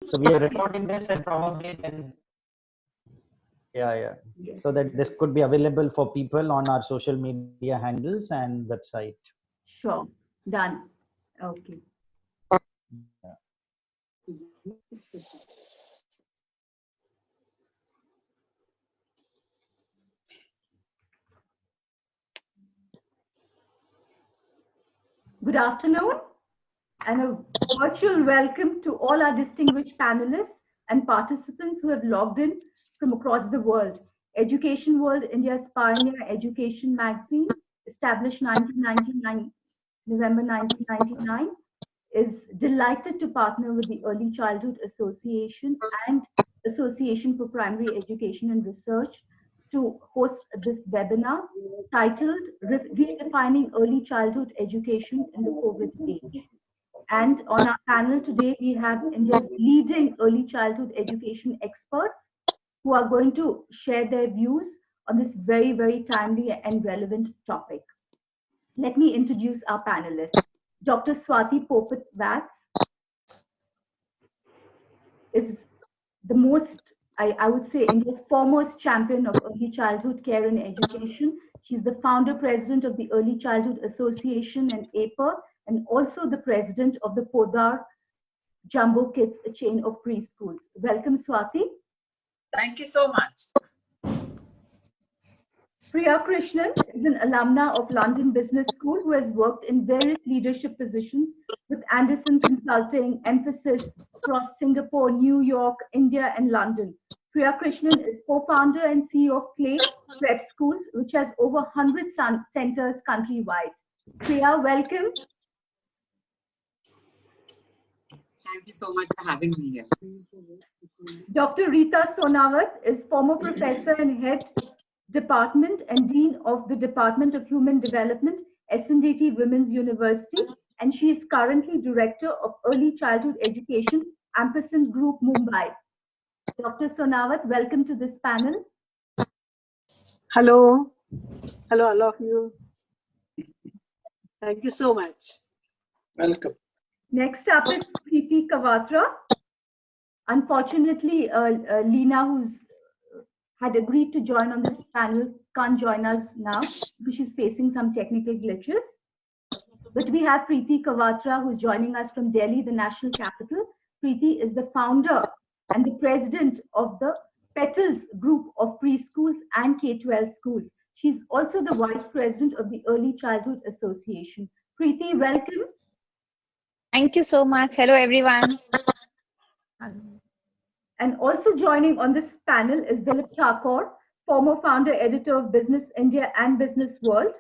So we are recording this and probably then, Yes. so that this could be available for people on our social media handles and website. Sure. Done. Okay. Good afternoon and a virtual welcome to all our distinguished panelists and participants who have logged in from across the world. Education World, India's pioneer education magazine, established 1999, November 1999, is delighted to partner with the Early Childhood Association and Association for Primary Education and Research to host this webinar titled Redefining Early Childhood Education in the COVID Age. And on our panel today, we have India's leading early childhood education experts who are going to share their views on this very, very timely and relevant topic. Let me introduce our panelists. Dr. Swati Popat-Vats is the most, I would say, India's foremost champion of early childhood care and education. She's the founder president of the Early Childhood Association and APA, and also the president of the Podar Jumbo Kids, a chain of preschools. Welcome, Swati. Thank you so much. Priya Krishnan is an alumna of London Business School who has worked in various leadership positions with Anderson Consulting, Emphasis across Singapore, New York, India, and London. Priya Krishnan is co-founder and CEO of Clay Prep Schools, which has over 100 centers countrywide. Priya, welcome. Thank you so much for having me here. Dr. Rita Sonawat is former professor and head department and dean of the Department of Human Development, SNDT Women's University, and she is currently director of Early Childhood Education, Ampersand Group, Mumbai. Dr. Sonawat, welcome to this panel. Hello. Hello, all of you. Thank you so much. Welcome. Next up is Preeti Kawatra. Unfortunately, Leena, who's had agreed to join on this panel, can't join us now because she's facing some technical glitches. But we have Preeti Kawatra, who's joining us from Delhi, the national capital. Preeti is the founder and the president of the Petals group of preschools and K-12 schools. She's also the vice president of the Early Childhood Association. Preeti, welcome. Thank you so much. Hello, everyone. And also joining on this panel is Dilip Thakur, former founder, editor of Business India and Business World.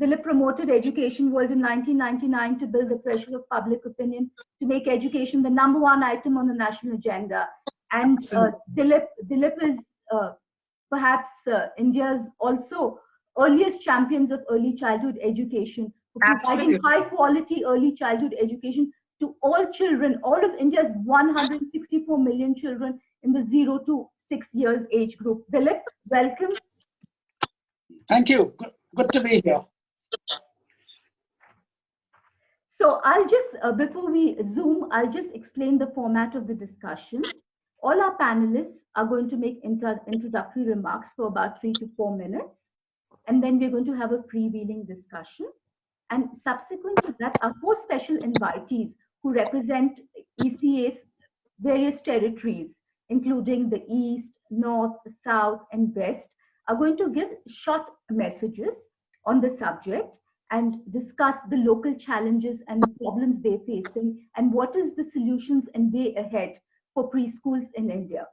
Dilip promoted Education World in 1999 to build the pressure of public opinion to make education the #1 item on the national agenda. And Dilip is perhaps India's also earliest champions of early childhood education, providing high quality early childhood education to all children, all of India's 164 million children in the 0 to 6 years age group. Dilip, welcome. Thank you. Good to be here. So I'll just, before we zoom, I'll just explain the format of the discussion. All our panelists are going to make introductory remarks for about 3 to 4 minutes. And then we're going to have a freewheeling discussion. And subsequent to that, our 4 special invitees who represent ECA's various territories, including the East, North, South, and West, are going to give short messages on the subject and discuss the local challenges and problems they're facing and what is the solutions and way ahead for preschools in India.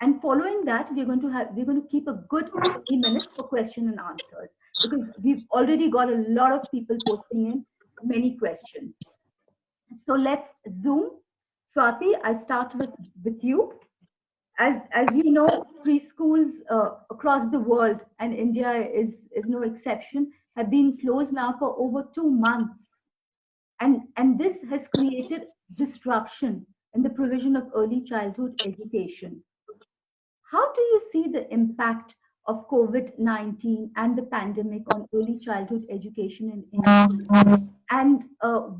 And following that, we're going to keep a good 30 minutes for question and answers because we've already got a lot of people posting in many questions. So let's zoom. Swati, I start with you. As you know, preschools across the world, and India is no exception, have been closed now for over 2 months. And this has created disruption in the provision of early childhood education. How do you see the impact of COVID-19 and the pandemic on early childhood education in India? And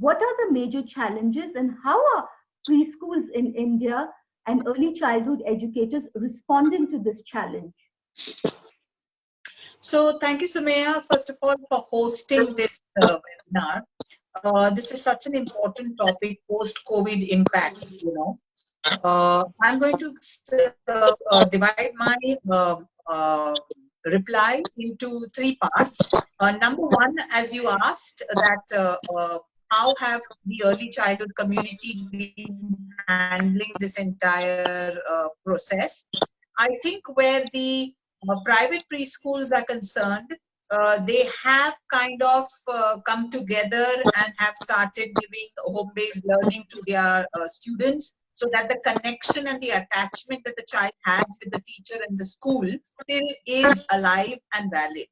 what are the major challenges and how are preschools in India and early childhood educators responding to this challenge? So thank you, Sumaya, first of all, for hosting this webinar. This is such an important topic, post-COVID impact, you know. I'm going to divide my reply into three parts. Number one, as you asked, that how have the early childhood community been handling this entire process? I think where the private preschools are concerned, they have kind of come together and have started giving home-based learning to their students, so that the connection and the attachment that the child has with the teacher and the school still is alive and valid.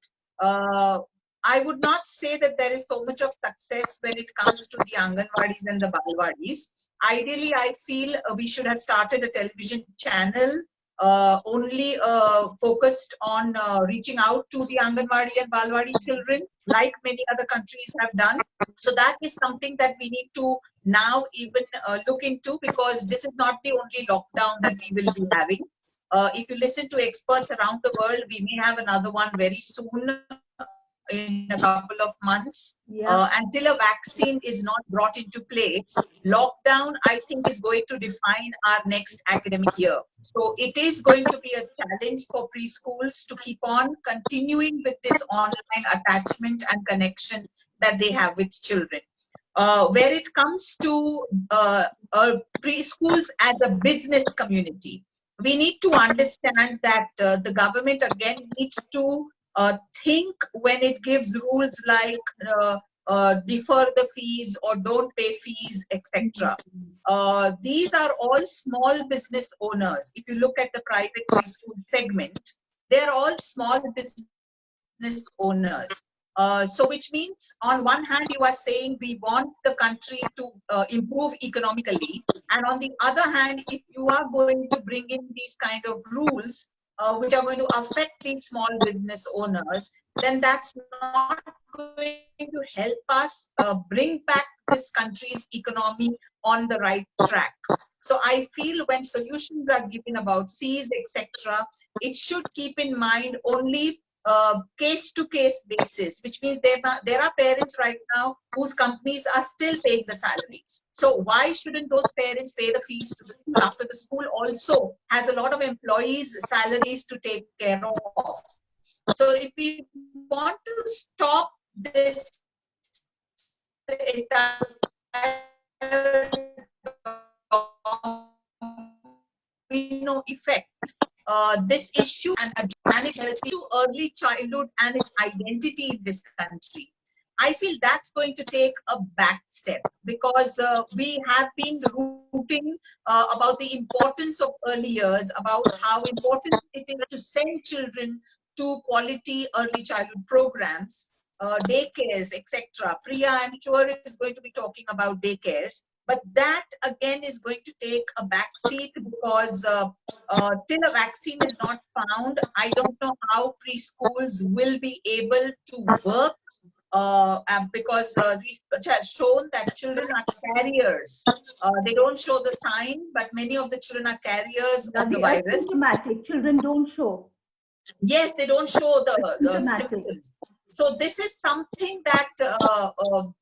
I would not say that there is so much of success when it comes to the Anganwadis and the Balwadis. Ideally, I feel we should have started a television channel only focused on reaching out to the Anganwadi and Balwadi children, like many other countries have done. So that is something that we need to now even look into, because this is not the only lockdown that we will be having. If you listen to experts around the world, we may have another one very soon, in a couple of months. Until a vaccine is not brought into place, lockdown, I think, is going to define our next academic year. So it is going to be a challenge for preschools to keep on continuing with this online attachment and connection that they have with children. Where it comes to preschools as a business community, we need to understand that the government again needs to think when it gives rules like defer the fees or don't pay fees, etc. These are all small business owners. If you look at the private preschool segment, they're all small business owners. So which means on one hand you are saying we want the country to improve economically, and on the other hand, if you are going to bring in these kind of rules which are going to affect these small business owners, then that's not going to help us bring back this country's economy on the right track. So I feel when solutions are given about fees, etc., it should keep in mind only case-to-case basis, which means there are parents right now whose companies are still paying the salaries. So why shouldn't those parents pay the fees to the school after the school also has a lot of employees' salaries to take care of? So if we want to stop this entire effect, this issue and it helps to early childhood and its identity in this country, I feel that's going to take a back step, because we have been rooting about the importance of early years, about how important it is to send children to quality early childhood programs, daycares, etc. Priya, I'm sure, is going to be talking about daycares. But that again is going to take a back seat, because till a vaccine is not found, I don't know how preschools will be able to work, because research has shown that children are carriers. They don't show the sign, but many of the children are carriers of the virus. Asymptomatic children don't show. Yes, they don't show the symptoms. So this is something that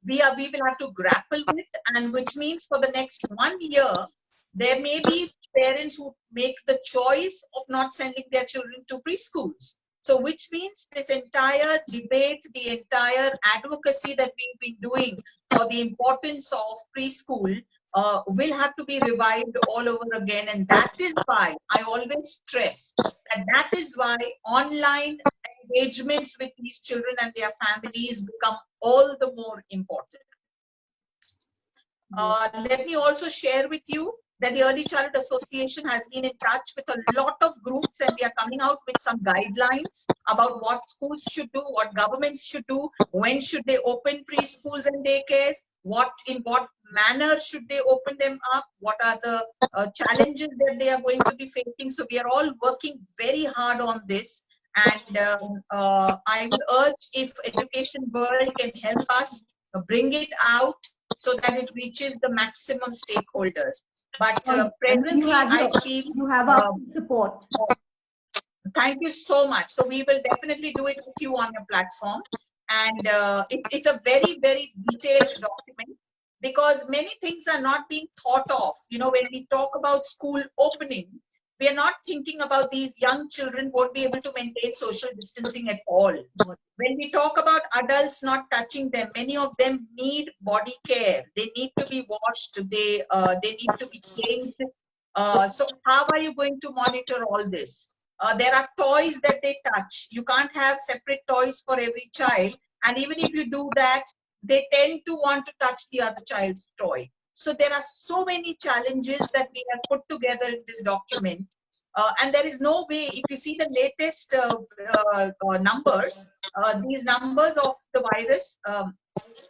we will have to grapple with, and which means for the next 1 year, there may be parents who make the choice of not sending their children to preschools. So which means this entire debate, the entire advocacy that we've been doing for the importance of preschool will have to be revived all over again. And that is why I always stress that is why online engagements with these children and their families become all the more important. Let me also share with you that the Early Childhood Association has been in touch with a lot of groups, and we are coming out with some guidelines about what schools should do, what governments should do, when should they open preschools and daycares, in what manner should they open them up, what are the challenges that they are going to be facing. So we are all working very hard on this, and I would urge if Education World can help us bring it out so that it reaches the maximum stakeholders. But And presently, I feel you have our support. thank you so much. So we will definitely do it with you on your platform. And it's a very, very detailed document because many things are not being thought of. You know, when we talk about school opening, we are not thinking about these young children won't be able to maintain social distancing at all. When we talk about adults not touching them, many of them need body care. They need to be washed. They need to be changed. So how are you going to monitor all this? There are toys that they touch. You can't have separate toys for every child. And even if you do that, they tend to want to touch the other child's toy. So there are so many challenges that we have put together in this document. And there is no way, if you see the latest numbers, these numbers of the virus,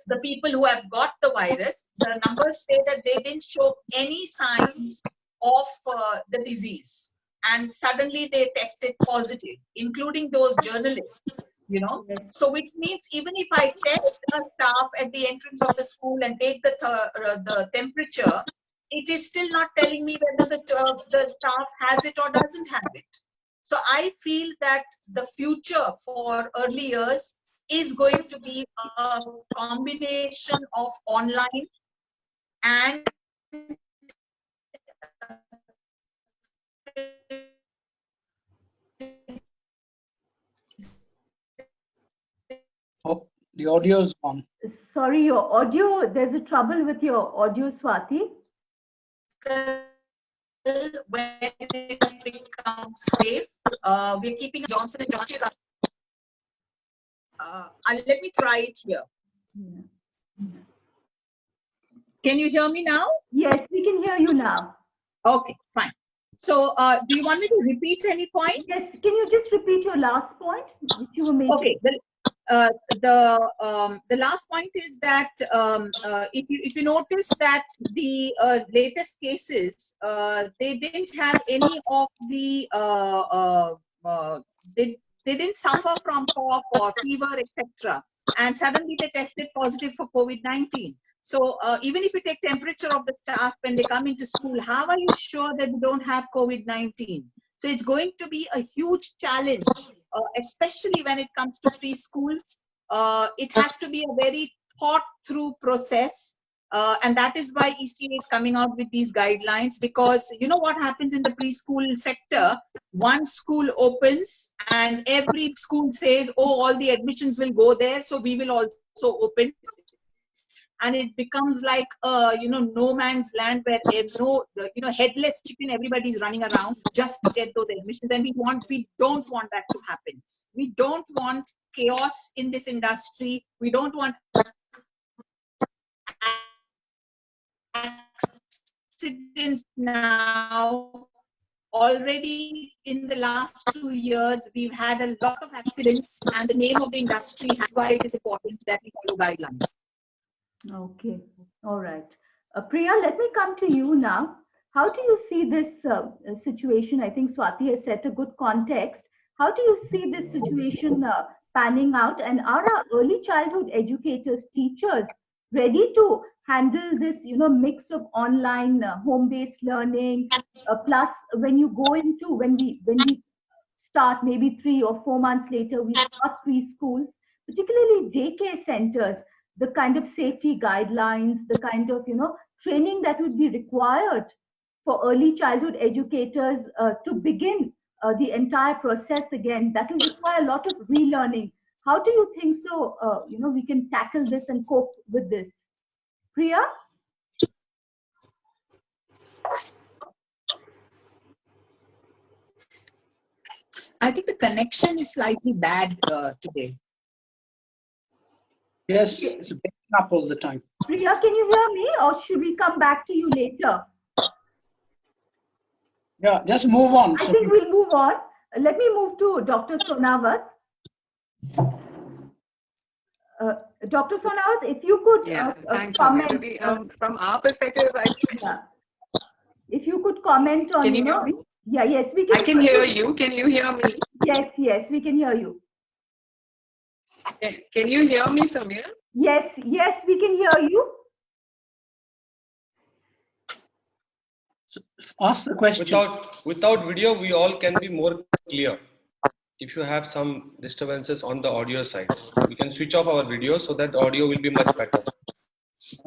the people who have got the virus, the numbers say that they didn't show any signs of the disease. And suddenly they tested positive, including those journalists, you know. So which means even if I test a staff at the entrance of the school and take the temperature, it is still not telling me whether the staff has it or doesn't have it. So I feel that the future for early years is going to be a combination of online and Oh, the audio is on. Sorry, your audio, there's a trouble with your audio, Swati. when it becomes safe, we're keeping Johnson & Johnson. Let me try it here. Can you hear me now? Yes, we can hear you now. Okay, fine. So do you want me to repeat any points? Yes, can you just repeat your last point, which you were making? Okay, the last point is that if you notice that the latest cases, they didn't have any of the they didn't suffer from cough or fever, etc. And suddenly they tested positive for COVID-19. So even if you take temperature of the staff when they come into school, how are you sure that they don't have COVID-19? So it's going to be a huge challenge, especially when it comes to preschools. It has to be a very thought through process. And that is why ECA is coming out with these guidelines, because you know what happens in the preschool sector. One school opens and every school says, oh, all the admissions will go there, so we will also open. And it becomes like no man's land where headless chicken, everybody's running around just to get those admissions. And we don't want that to happen. We don't want chaos in this industry. We don't want accidents now. Already in the last 2 years, we've had a lot of accidents, and the name of the industry, that's why it is important that we follow guidelines. Okay, all right. Priya, let me come to you now. How do you see this situation? I think Swati has set a good context. How do you see this situation panning out? And are our early childhood educators, teachers, ready to handle this, mix of online home-based learning? Plus, when we start maybe 3 or 4 months later, we start preschools, particularly daycare centers, the kind of safety guidelines, the kind of, training that would be required for early childhood educators to begin the entire process again, that will require a lot of relearning. How do you think so, we can tackle this and cope with this? Priya? I think the connection is slightly bad today. Yes, it's breaking up all the time. Priya, can you hear me, or should we come back to you later? Yeah, just move on. I think we'll move on. Let me move to Dr. Sonawat. Dr. Sonawat, if you could thanks, comment. From our perspective, if you could comment on, can you hear me? Yeah, yes, we can. I can hear you. Can you hear me? Yes, we can hear you. Can you hear me, Samir? Yes, we can hear you. Ask the question. Without video, we all can be more clear. If you have some disturbances on the audio side, we can switch off our video so that the audio will be much better.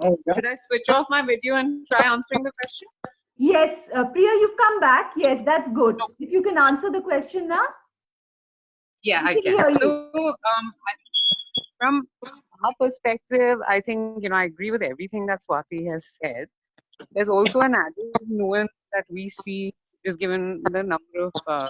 Oh, yeah. Should I switch off my video and try answering the question? Yes, Priya, you've come back. Yes, that's good. If you can answer the question now. Yeah, We I can can. hear you. So, from our perspective, I think, I agree with everything that Swati has said. There's also an added nuance that we see, just given the number of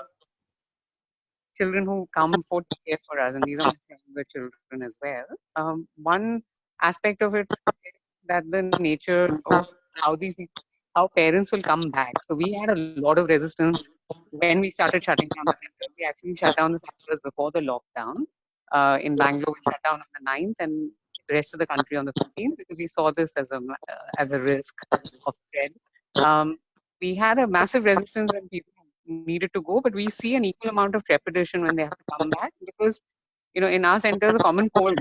children who come for care for us, and these are the children as well. One aspect of it is that the nature of how parents will come back. So we had a lot of resistance when we started shutting down the centers. We actually shut down the centers before the lockdown. In Bangalore, we shut down on the 9th, and the rest of the country on the 15th, because we saw this as a risk of spread. We had a massive resistance when people needed to go, but we see an equal amount of trepidation when they have to come back, because in our centers, a common cold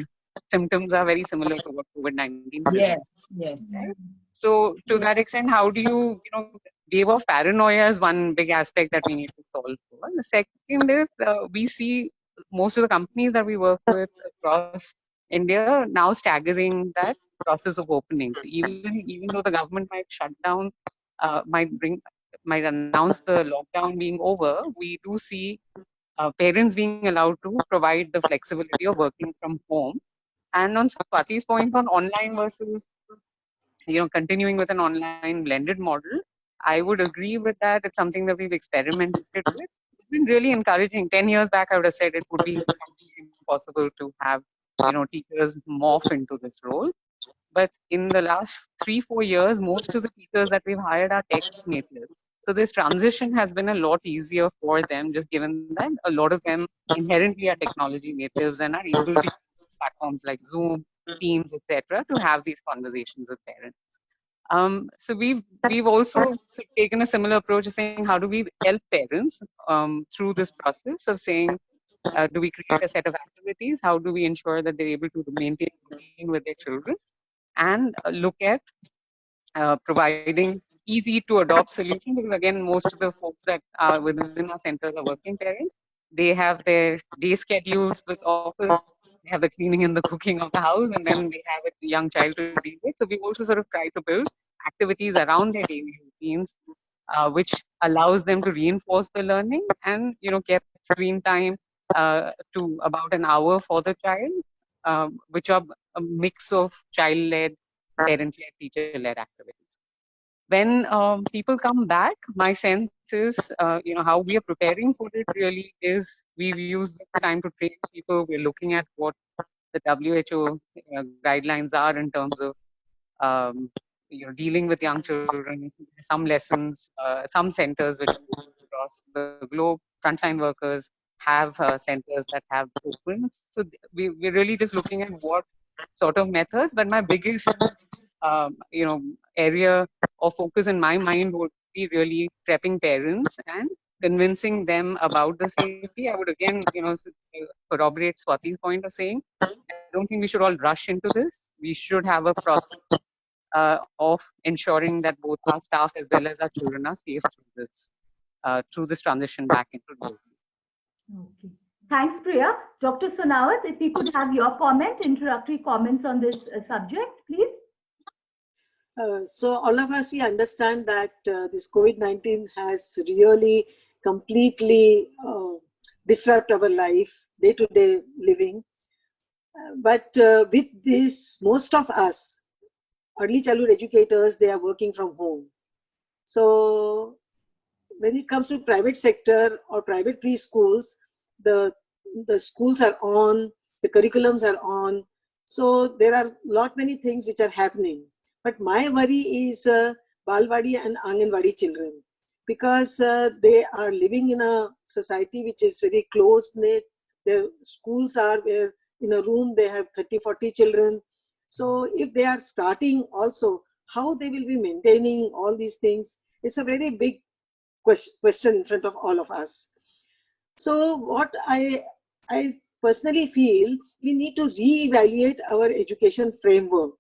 symptoms are very similar to what COVID-19 presents. Yes. Right? So to that extent, how do you wave off paranoia is one big aspect that we need to solve for. And the second is we see most of the companies that we work with across India now staggering that process of opening. So even though the government might shut down, might announce the lockdown being over, we do see parents being allowed to provide the flexibility of working from home. And on Swati's point on online versus continuing with an online blended model, I would agree with that. It's something that we've experimented with. It's been really encouraging. 10 years back, I would have said it would be impossible to have teachers morph into this role. But in the last 3-4 years, most of the teachers that we've hired are tech natives. So this transition has been a lot easier for them, just given that a lot of them inherently are technology natives and are able to use platforms like Zoom, Teams, etc., to have these conversations with parents. So we've also taken a similar approach of saying, how do we help parents through this process of saying, do we create a set of activities? How do we ensure that they're able to maintain routine with their children? And look at providing easy to adopt solutions, because again, most of the folks that are within our centers are working parents. They have their day schedules with office, they have the cleaning and the cooking of the house, and then they have a young child to deal with. So we also sort of try to build activities around their daily routines, which allows them to reinforce the learning, and kept screen time to about an hour for the child, which are a mix of child-led, parent-led, teacher-led activities. When people come back, my sense is, how we are preparing for it really is we've used this time to train people. We're looking at what the WHO guidelines are in terms of, dealing with young children. Some lessons, some centers which across the globe, frontline workers have centers that have open. So we're really just looking at what sort of methods. But my biggest, area of focus in my mind would be really prepping parents and convincing them about the safety. I would again, corroborate Swati's point of saying, I don't think we should all rush into this. We should have a process of ensuring that both our staff as well as our children are safe through this transition back into normal. Okay. Thanks, Priya. Dr. Sonawat, if we could have your introductory comments on this subject, please. So all of us, we understand that this COVID-19 has really completely disrupted our life, day-to-day living. But with this, most of us, early childhood educators, they are working from home. So when it comes to private sector or private preschools, the schools are on, the curriculums are on. So there are many things which are happening. But my worry is Balwadi and Anganwadi children, because they are living in a society which is very close-knit. Their schools are where in a room they have 30-40 children. So if they are starting also, how they will be maintaining all these things is a very big question in front of all of us. So what I personally feel, we need to re-evaluate our education framework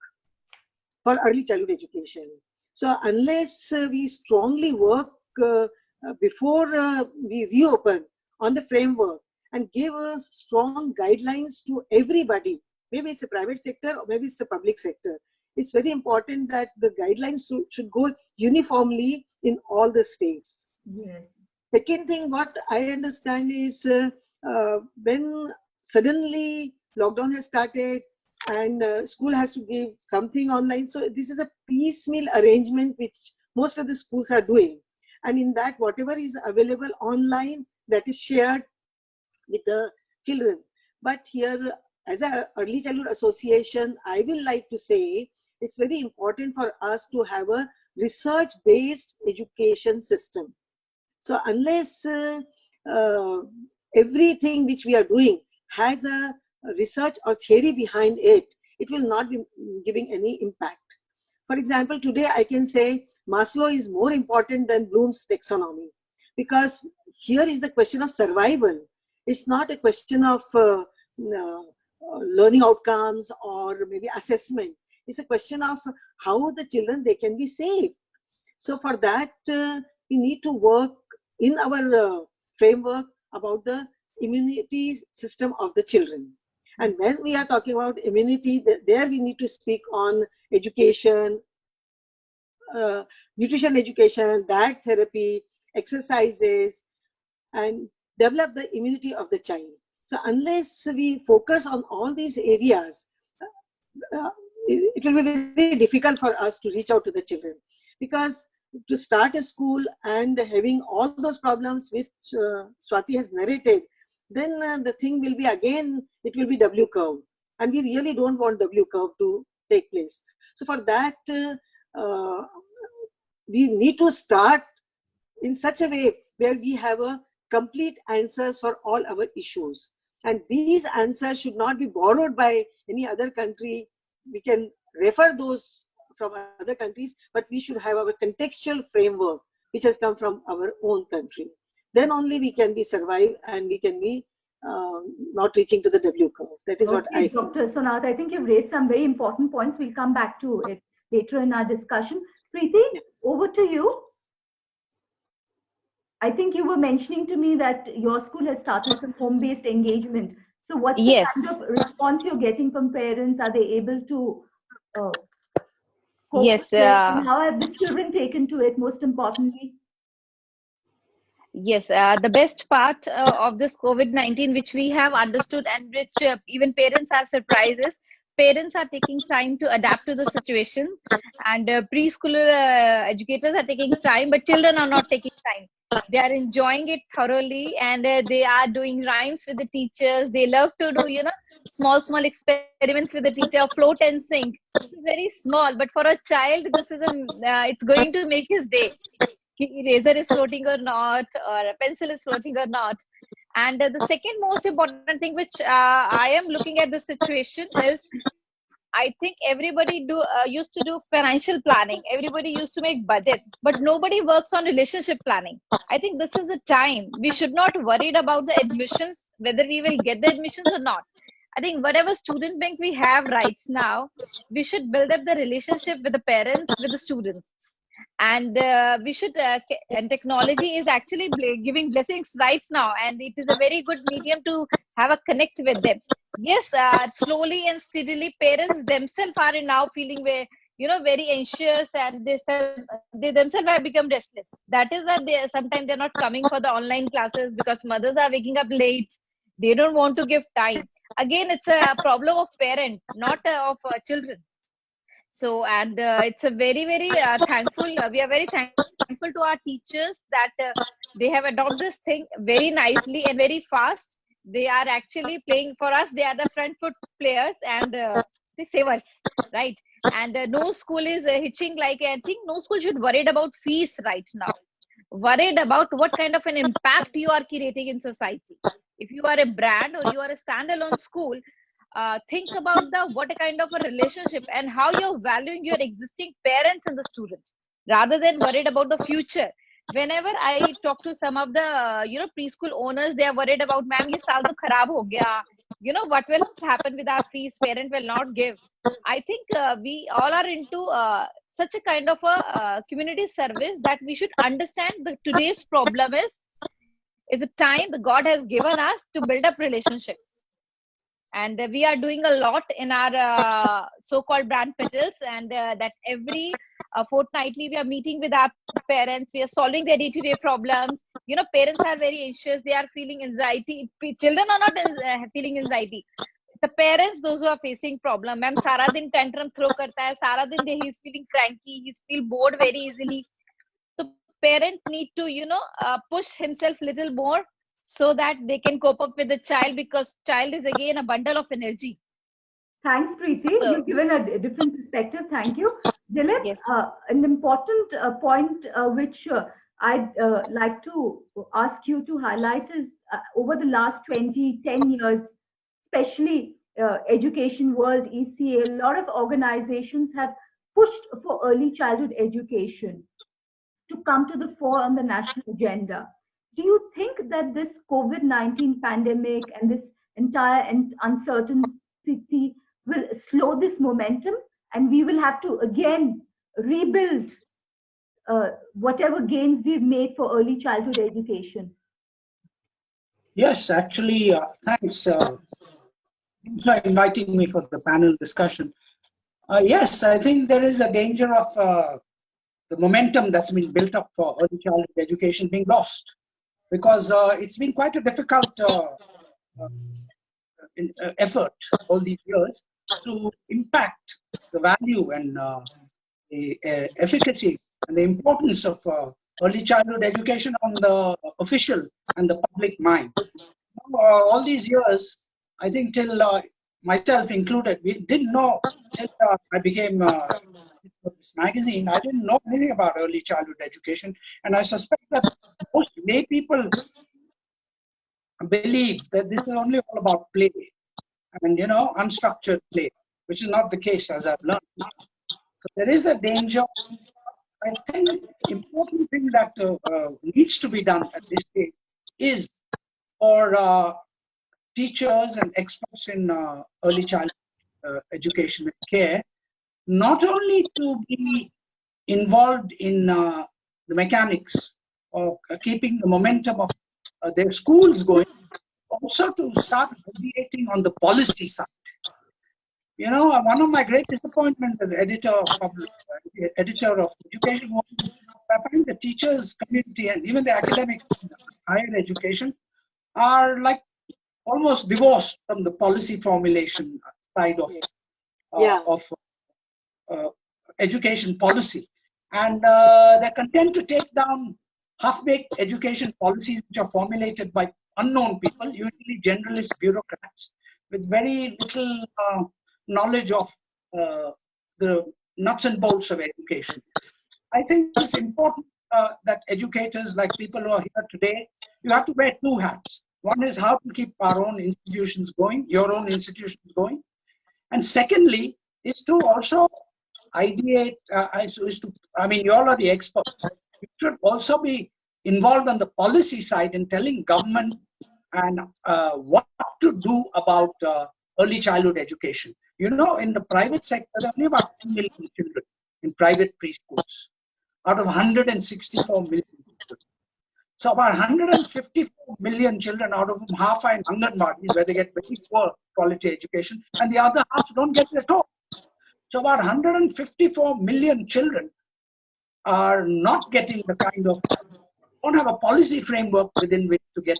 for early childhood education. So unless we strongly work before we reopen on the framework and give strong guidelines to everybody, maybe it's a private sector or maybe it's the public sector, it's very important that the guidelines should go uniformly in all the states. Yes. Second thing, what I understand is when suddenly lockdown has started and school has to give something online. So this is a piecemeal arrangement which most of the schools are doing. And in that, whatever is available online, that is shared with the children. But here, as an early childhood association, I will like to say it's very important for us to have a research-based education system. So unless everything which we are doing has a research or theory behind it, it will not be giving any impact. For example, today I can say Maslow is more important than Bloom's taxonomy, because here is the question of survival. It's not a question of learning outcomes or maybe assessment. It's a question of how the children, they can be saved. So for that, we need to work in our framework about the immunity system of the children. And when we are talking about immunity, there we need to speak on education, nutrition education, diet therapy, exercises, and develop the immunity of the child. So unless we focus on all these areas, it will be very difficult for us to reach out to the children. Because to start a school and having all those problems which Swati has narrated, then the thing will be again, it will be W curve. And we really don't want W curve to take place. So for that, we need to start in such a way where we have a complete answers for all our issues. And these answers should not be borrowed by any other country. We can refer those from other countries, but we should have our contextual framework, which has come from our own country. Then only we can be survive and we can be not reaching to the W curve. That is what I feel. Dr. Sonath, I think you've raised some very important points. We'll come back to it later in our discussion. Preeti, over to you. I think you were mentioning to me that your school has started some home-based engagement. So what's the kind of response you're getting from parents? Are they able to cope with it? And how have the children taken to it, most importantly? Yes, the best part of this COVID-19, which we have understood and which even parents are surprised, is parents are taking time to adapt to the situation, and preschooler educators are taking time, but children are not taking time. They are enjoying it thoroughly, and they are doing rhymes with the teachers. They love to do, small experiments with the teacher, float and sing. It's very small, but for a child, this is it's going to make his day. Eraser is floating or not, or a pencil is floating or not. And the second most important thing which I am looking at this situation is, I think everybody used to do financial planning. Everybody used to make budget, but nobody works on relationship planning. I think this is the time. We should not worry about the admissions, whether we will get the admissions or not. I think whatever student bank we have right now, we should build up the relationship with the parents, with the students. And we should, and technology is actually giving blessings right now, and it is a very good medium to have a connect with them. Yes, slowly and steadily, parents themselves are now feeling very anxious, and they themselves have become restless. That is why sometimes they're not coming for the online classes, because mothers are waking up late. They don't want to give time. Again, it's a problem of parents, not of children. So, and it's a very, very thankful. We are very thankful to our teachers that they have adopted this thing very nicely and very fast. They are actually playing for us. They are the front foot players, and they save us, right? And no school is hitching. Like, I think no school should worried about fees right now. Worried about what kind of an impact you are creating in society. If you are a brand or you are a standalone school, think about what kind of a relationship and how you're valuing your existing parents and the students, rather than worried about the future. Whenever I talk to some of the preschool owners, they are worried about, ma'am, ye saal to kharab ho gaya. What will happen with our fees? Parent will not give. I think we all are into such a kind of a community service that we should understand the today's problem is a time the God has given us to build up relationships. And we are doing a lot in our so-called brand petals, and that every fortnightly we are meeting with our parents. We are solving their day-to-day problems. You know, parents are very anxious. They are feeling anxiety. Children are not feeling anxiety. The parents, those who are facing problem, ma'am, सारा दिन tantrum throw करता है, सारा दिन he is feeling cranky, he feel bored very easily. So parent need to, you know, push himself little more so that they can cope up with the child, because child is again a bundle of energy. Thanks, Preeti. So- You've given a different perspective. Thank you. Dilip, Yes. an important point which I'd like to ask you to highlight is over the last 10 years, especially education world, ECA, a lot of organizations have pushed for early childhood education to come to the fore on the national agenda. Do you think that this COVID-19 pandemic and this entire uncertainty will slow this momentum, and we will have to again rebuild whatever gains we've made for early childhood education? Yes, actually, thanks for inviting me for the panel discussion. Yes, I think there is a danger of the momentum that's been built up for early childhood education being lost, because it's been quite a difficult effort all these years to impact the value and the efficacy and the importance of early childhood education on the official and the public mind. All these years, I think till myself included, we didn't know till I became this magazine. I didn't know anything about early childhood education, and I suspect that most lay people believe that this is only all about play and, you know, unstructured play, which is not the case, as I've learned. So there is a danger. I think the important thing that needs to be done at this stage is for teachers and experts in early childhood education and care not only to be involved in the mechanics of keeping the momentum of their schools going, also to start mediating on the policy side. You know, one of my great disappointments as editor of education was I find the teachers community and even the academics in higher education are like almost divorced from the policy formulation side of education policy, and they're content to take down half-baked education policies which are formulated by unknown people, usually generalist bureaucrats with very little knowledge of the nuts and bolts of education. I think it's important that educators, like people who are here today, you have to wear two hats. One is how to keep our own institutions going, your own institutions going. And secondly, is to also ideate, I mean, you all are the experts. You should also be involved on the policy side in telling government and what to do about early childhood education. You know, in the private sector, there are only about 10 million children in private preschools out of 164 million children. So about 154 million children, out of whom half are in Anganwadis, where they get very poor quality education, and the other half don't get it at all. So about 154 million children are not getting the kind of, don't have a policy framework within which to get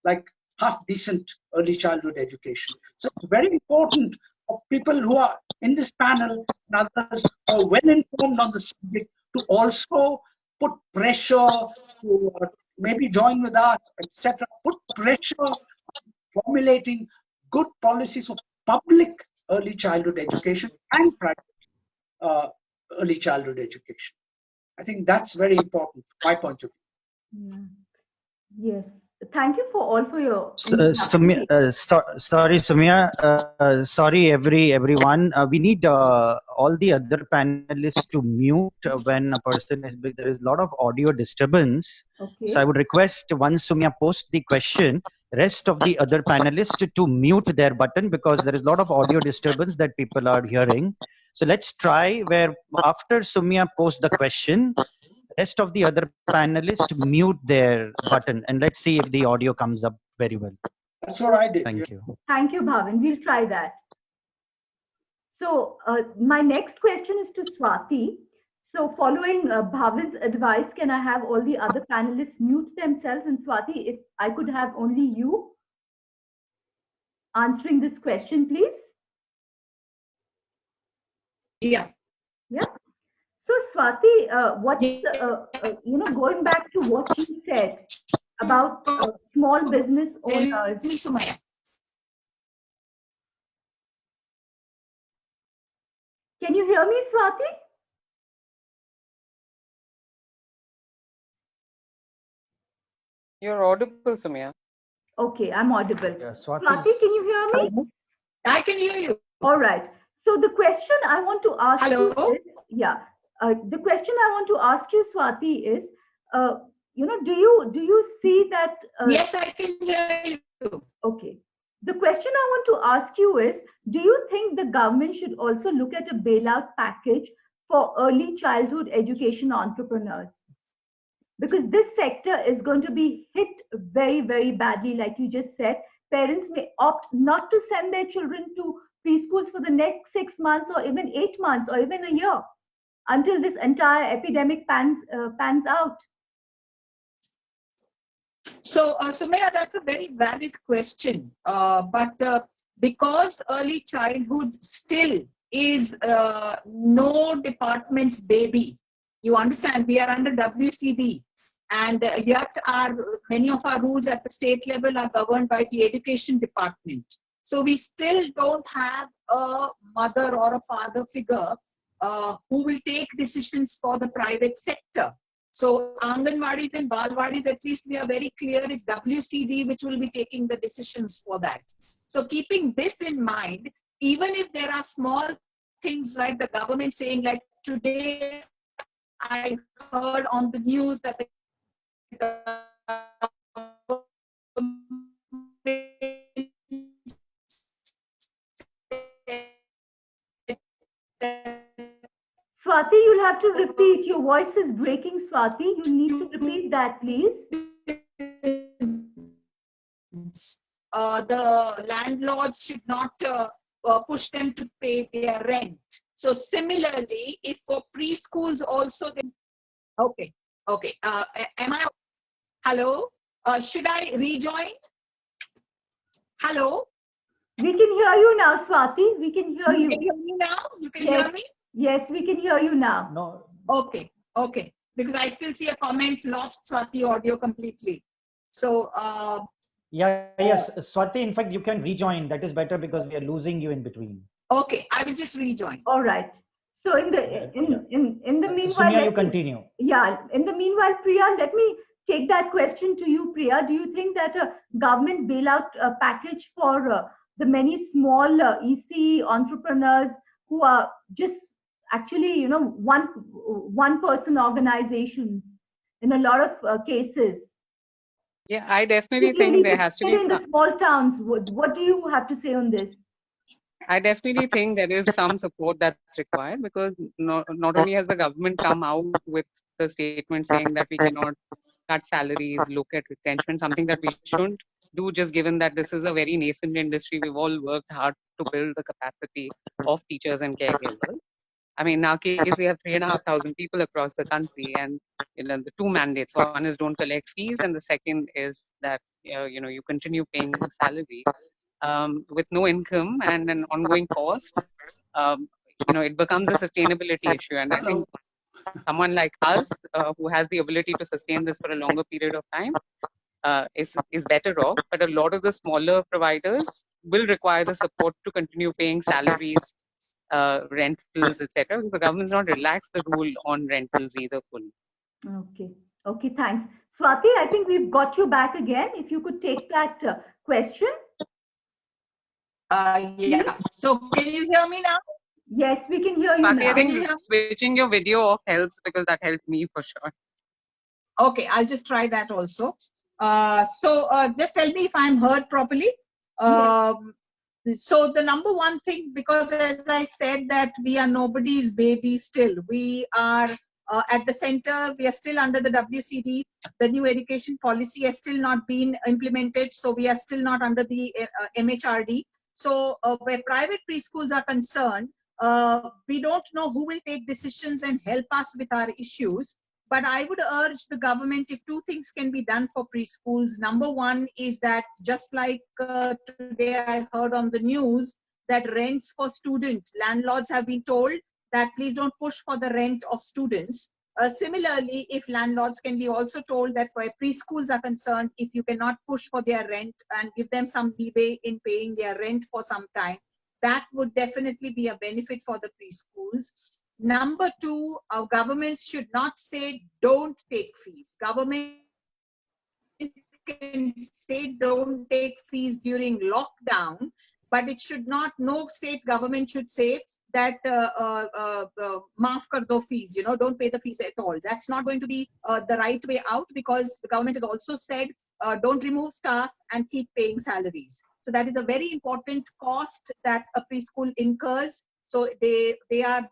like half decent early childhood education. So it's very important for people who are in this panel and others who are well informed on the subject to also put pressure to maybe join with us, etc. Put pressure on formulating good policies for public early childhood education and private early childhood education. I think that's very important from my point of view. Yeah. Yes. Thank you for your. sorry, Soumya. Sorry, everyone. We need all the other panelists to mute when a person is. There is a lot of audio disturbance. Okay. So I would request once Soumya posts the question, rest of the other panelists to mute their button, because there is a lot of audio disturbance that people are hearing. So let's try where after Sumya posts the question, rest of the other panelists mute their button, and let's see if the audio comes up very well. That's what I did. Thank you. Thank you, Bhavin. We'll try that. So my next question is to Swati. So following Bhavin's advice, can I have all the other panelists mute themselves? And Swati, if I could have only you answering this question, please. Yeah. Yeah. So Swati, going back to what you said about small business owners. Can you hear me, Swati? You're audible, Sumya. Okay, I'm audible. Yeah, Swati, can you hear me? I can hear you. All right. So the question I want to ask Hello? you is, the question I want to ask you, Swati, is, do you see that? Yes, I can hear you. Okay. The question I want to ask you is, do you think the government should also look at a bailout package for early childhood education entrepreneurs? Because this sector is going to be hit very, very badly, like you just said. Parents may opt not to send their children to preschools for the next 6 months or even 8 months or even a year until this entire epidemic pans out. So, Sumaya, that's a very valid question. But because early childhood still is no department's baby, you understand, we are under WCD. And yet many of our rules at the state level are governed by the education department. So we still don't have a mother or a father figure who will take decisions for the private sector. So Anganwadis and Balwadis, at least we are very clear, it's WCD which will be taking the decisions for that. So keeping this in mind, even if there are small things like the government saying, like today I heard on the news that the Swati, you'll have to repeat. Your voice is breaking, Swati. You need to repeat that, please. The landlords should not push them to pay their rent. So similarly, if for preschools also, okay. Am I? Hello? Should I rejoin? Hello? We can hear you now, Swati. We can hear you. You can hear me now? You can Yes. hear me? Yes, we can hear you now. No. Okay. Because I still see a comment, lost Swati audio completely. So, Yes, Swati, in fact, you can rejoin. That is better because we are losing you in between. okay, I will just rejoin. All right. So in the meanwhile, Sumya, you continue. In the meanwhile, Priya, let me take that question to you, Priya. Do you think that a government bailout package for the many small EC entrepreneurs who are just actually, one person organizations in a lot of cases? Yeah, I definitely think there has to be in the small towns. What do you have to say on this? I definitely think there is some support that's required, because not only has the government come out with the statement saying that we cannot cut salaries, look at retention, something that we shouldn't do, just given that this is a very nascent industry. We've all worked hard to build the capacity of teachers and caregivers. I mean, in our case, we have 3,500 people across the country, and the two mandates. One is don't collect fees, and the second is that you continue paying salary. With no income and an ongoing cost, it becomes a sustainability issue. And I think someone like us, who has the ability to sustain this for a longer period of time, is better off. But a lot of the smaller providers will require the support to continue paying salaries, rentals, etc. Because the government's not relaxed the rule on rentals either fully. Okay, thanks. Swati, I think we've got you back again. If you could take that question. Yeah. So can you hear me now? Yes, we can hear you Swati, now. I think switching your video off helps, because that helped me for sure. Okay, I'll just try that also. So just tell me if I'm heard properly. So the number one thing, because as I said that we are nobody's baby still, we are at the center, we are still under the WCD. The new education policy has still not been implemented, so we are still not under the MHRD. So where private preschools are concerned, we don't know who will take decisions and help us with our issues. But I would urge the government, if two things can be done for preschools. Number one is that, just like today I heard on the news, that rents for students, landlords have been told that please don't push for the rent of students. Similarly, if landlords can be also told that for preschools are concerned, if you cannot push for their rent and give them some leeway in paying their rent for some time, that would definitely be a benefit for the preschools. Number two, our governments should not say don't take fees. Government can say don't take fees during lockdown, but it should not, no state government should say that maaf kar do fees, you know, don't pay the fees at all. That's not going to be the right way out, because the government has also said don't remove staff and keep paying salaries. So that is a very important cost that a preschool incurs. So they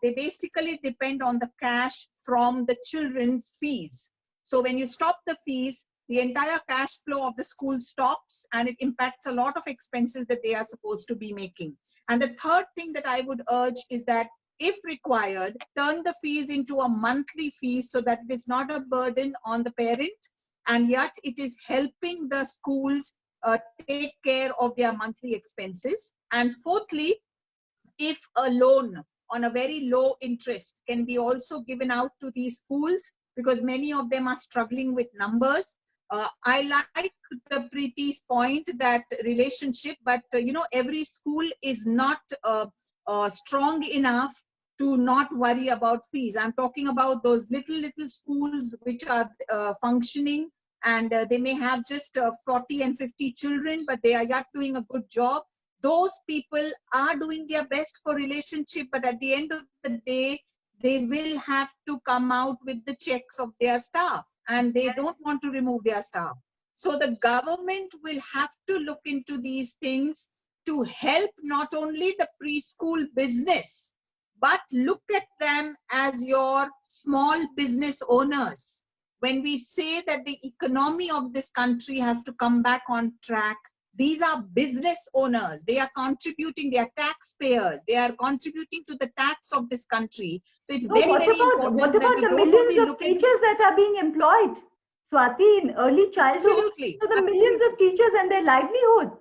basically depend on the cash from the children's fees. So when you stop the fees, the entire cash flow of the school stops, and it impacts a lot of expenses that they are supposed to be making. And the third thing that I would urge is that, if required, turn the fees into a monthly fee so that it is not a burden on the parent, and yet it is helping the schools take care of their monthly expenses. And fourthly, if a loan on a very low interest can be also given out to these schools, because many of them are struggling with numbers. I like the Preeti's point that relationship, but you know, every school is not strong enough to not worry about fees. I'm talking about those little schools which are functioning, and they may have just 40 and 50 children, but they are yet doing a good job. Those people are doing their best for relationship, but at the end of the day, they will have to come out with the checks of their staff, and they don't want to remove their staff. So the government will have to look into these things to help not only the preschool business, but look at them as your small business owners. When we say that the economy of this country has to come back on track, these are business owners. They are contributing, they are taxpayers. They are contributing to the tax of this country. So it's very important. What about the millions of teachers that are being employed, Swati, in early childhood? Absolutely. So the millions of teachers and their livelihoods.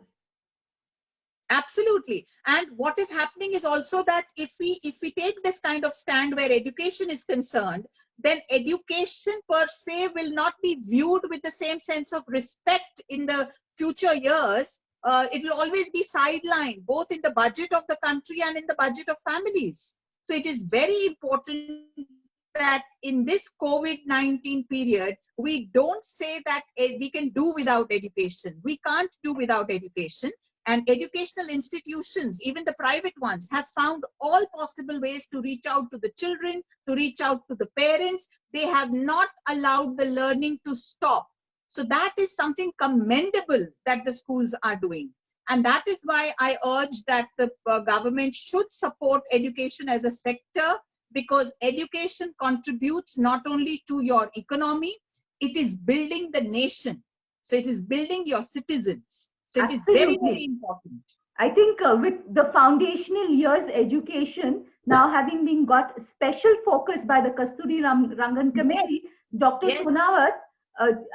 Absolutely. And what is happening is also that if we take this kind of stand where education is concerned, then education per se will not be viewed with the same sense of respect in the future years. It will always be sidelined, both in the budget of the country and in the budget of families. So it is very important that in this COVID-19 period, we don't say that we can do without education. We can't do without education. And educational institutions, even the private ones, have found all possible ways to reach out to the children, to reach out to the parents. They have not allowed the learning to stop. So that is something commendable that the schools are doing. And that is why I urge that the government should support education as a sector, because education contributes not only to your economy, it is building the nation. So it is building your citizens. So it is very, very important. I think with the foundational years education now having been got special focus by the Kasturi Rangan Committee, yes. Dr. Yes. Sonawat,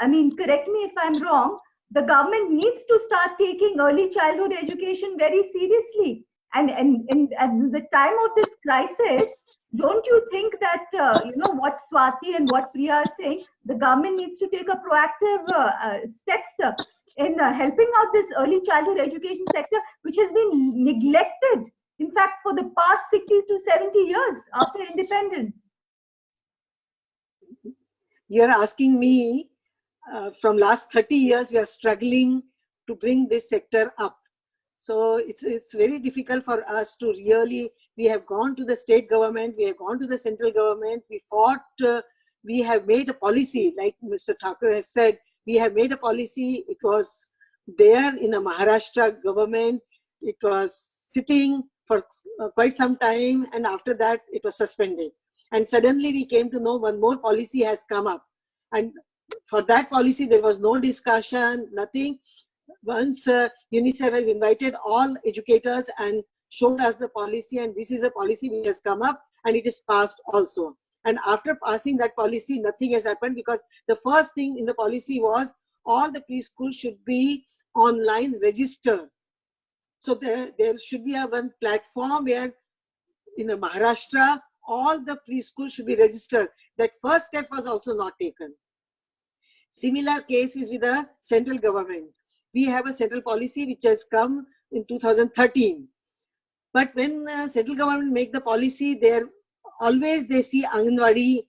I mean, correct me if I'm wrong, the government needs to start taking early childhood education very seriously. And at the time of this crisis, don't you think that, you know, what Swati and what Priya are saying, the government needs to take a proactive steps in helping out this early childhood education sector, which has been neglected, in fact, for the past 60 to 70 years after independence? You're asking me, from last 30 years, we are struggling to bring this sector up. So it's very difficult for us to really, we have gone to the state government, we have gone to the central government, we fought, we have made a policy, like Mr. Thakur has said, we have made a policy. It was there in a Maharashtra government. it was sitting for quite some time, and after that it was suspended. And suddenly we came to know one more policy has come up, and for that policy there was no discussion, nothing. Once UNICEF has invited all educators and showed us the policy, and this is a policy which has come up and it is passed also. And after passing that policy, nothing has happened, because the first thing in the policy was all the preschools should be online registered. So there should be one platform where in Maharashtra, all the preschools should be registered. That first step was also not taken. Similar case is with the central government. We have a central policy which has come in 2013. But when central government make the policy, they see Anganwadi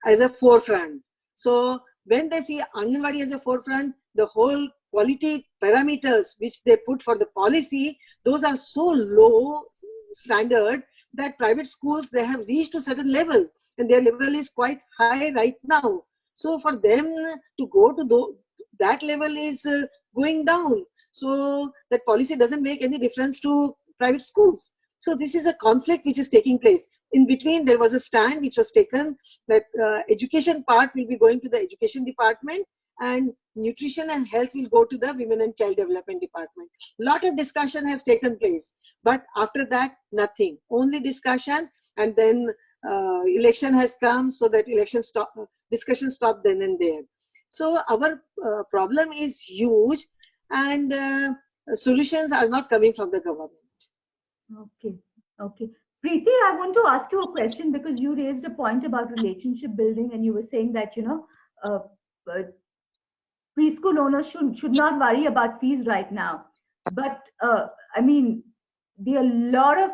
as a forefront. So when they see Anganwadi as a forefront, the whole quality parameters which they put for the policy, those are so low standard that private schools, they have reached to a certain level, and their level is quite high right now. So for them to go to that level is going down. So that policy doesn't make any difference to private schools. So this is a conflict which is taking place. In between, there was a stand which was taken that education part will be going to the education department, and nutrition and health will go to the women and child development department. Lot of discussion has taken place, but after that, nothing. Only discussion, and then election has come, so that discussion stopped then and there. So our problem is huge, and solutions are not coming from the government. Okay. Preeti, I want to ask you a question, because you raised a point about relationship building, and you were saying that, preschool owners should not worry about fees right now. But I mean, there are a lot of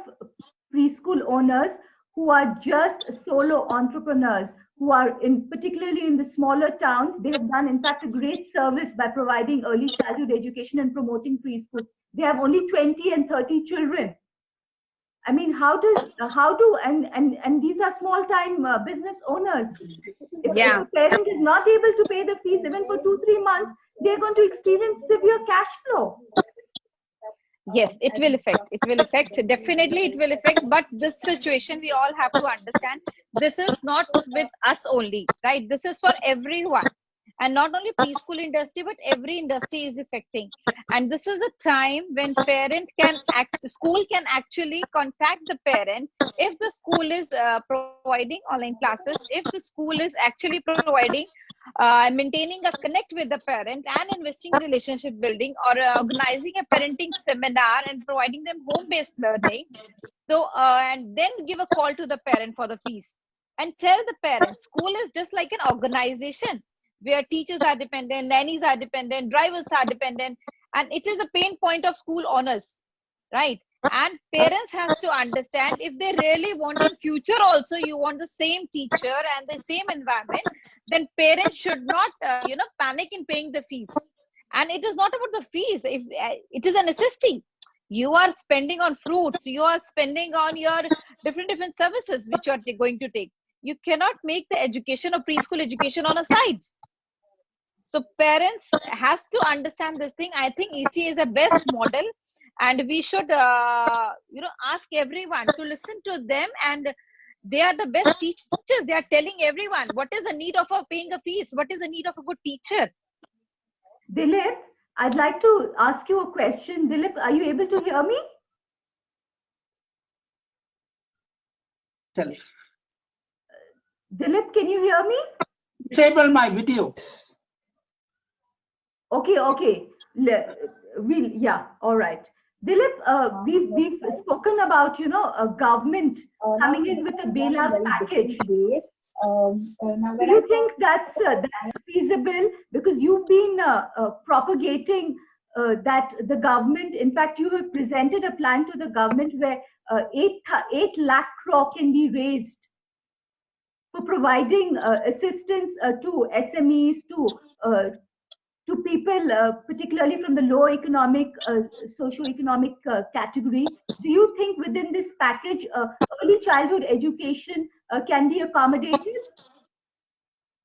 preschool owners who are just solo entrepreneurs, who are particularly in the smaller towns. They have done, in fact, a great service by providing early childhood education and promoting preschool. They have only 20 and 30 children. I mean, and these are small time business owners. If a parent is not able to pay the fees even for 2-3 months, they're going to experience severe cash flow. Yes, it will affect. It will affect. Definitely, it will affect. But this situation, we all have to understand, this is not with us only, right? This is for everyone. And not only preschool industry, but every industry is affecting. And this is a time when school can actually contact the parent if the school is providing online classes, if the school is actually providing maintaining a connect with the parent and investing in relationship building, or organizing a parenting seminar and providing them home-based learning. So, and then give a call to the parent for the fees and tell the parent, school is just like an organization where teachers are dependent, nannies are dependent, drivers are dependent, and it is a pain point of school owners, right? And parents have to understand, if they really want in future also, you want the same teacher and the same environment, then parents should not, panic in paying the fees. And it is not about the fees. If it is a necessity, you are spending on fruits, you are spending on your different services which you are going to take. You cannot make the education or preschool education on a side. So parents have to understand this thing. I think ECA is the best model, and we should, ask everyone to listen to them. And they are the best teachers. They are telling everyone what is the need of paying a fees, what is the need of a good teacher. Dilip, I'd like to ask you a question. Dilip, are you able to hear me? Dilip, can you hear me? Disable my video. Okay. All right. Dilip, we've spoken about, government coming in with a bailout package. Do you think that's feasible? Because you've been propagating that the government, in fact, you have presented a plan to the government where 8 lakh crore can be raised for providing assistance to SMEs, to people, particularly from the low economic, socio-economic category. Do you think within this package, early childhood education can be accommodated?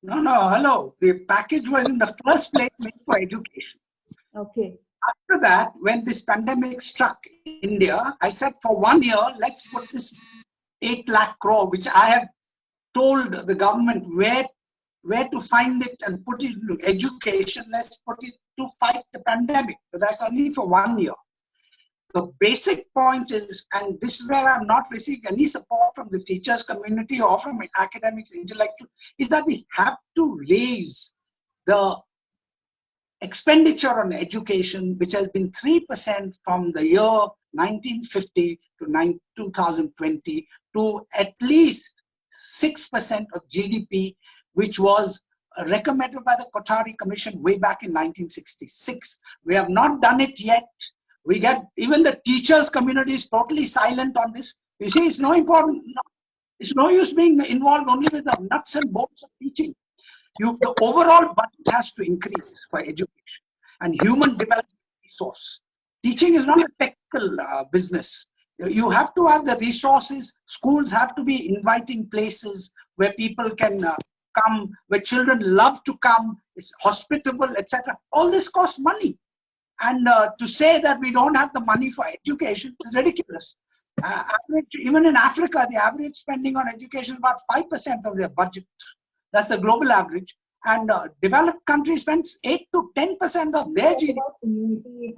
No, hello. The package was in the first place made for education. Okay. after that, when this pandemic struck India, I said for 1 year, let's put this 8 lakh crore, which I have told the government where to find it and put it into education. Let's put it to fight the pandemic. But that's only for 1 year. The basic point is, and this is where I'm not receiving any support from the teachers community or from academics, intellectuals, is that we have to raise the expenditure on education, which has been 3% from the year 1950 to 2020, to at least 6% of GDP, which was recommended by the Kothari Commission way back in 1966. We have not done it yet. We get, even the teachers community is totally silent on this. You see, it's no important. It's no use being involved only with the nuts and bolts of teaching. The overall budget has to increase for education and human development resource. Teaching is not a technical business. You have to have the resources. Schools have to be inviting places where people can come, where children love to come. It's hospitable, etc. All this costs money. And to say that we don't have the money for education is ridiculous. Even in Africa, the average spending on education is about 5% of their budget. That's the global average. And developed countries spend 8 to 10% of their GDP. About immunity,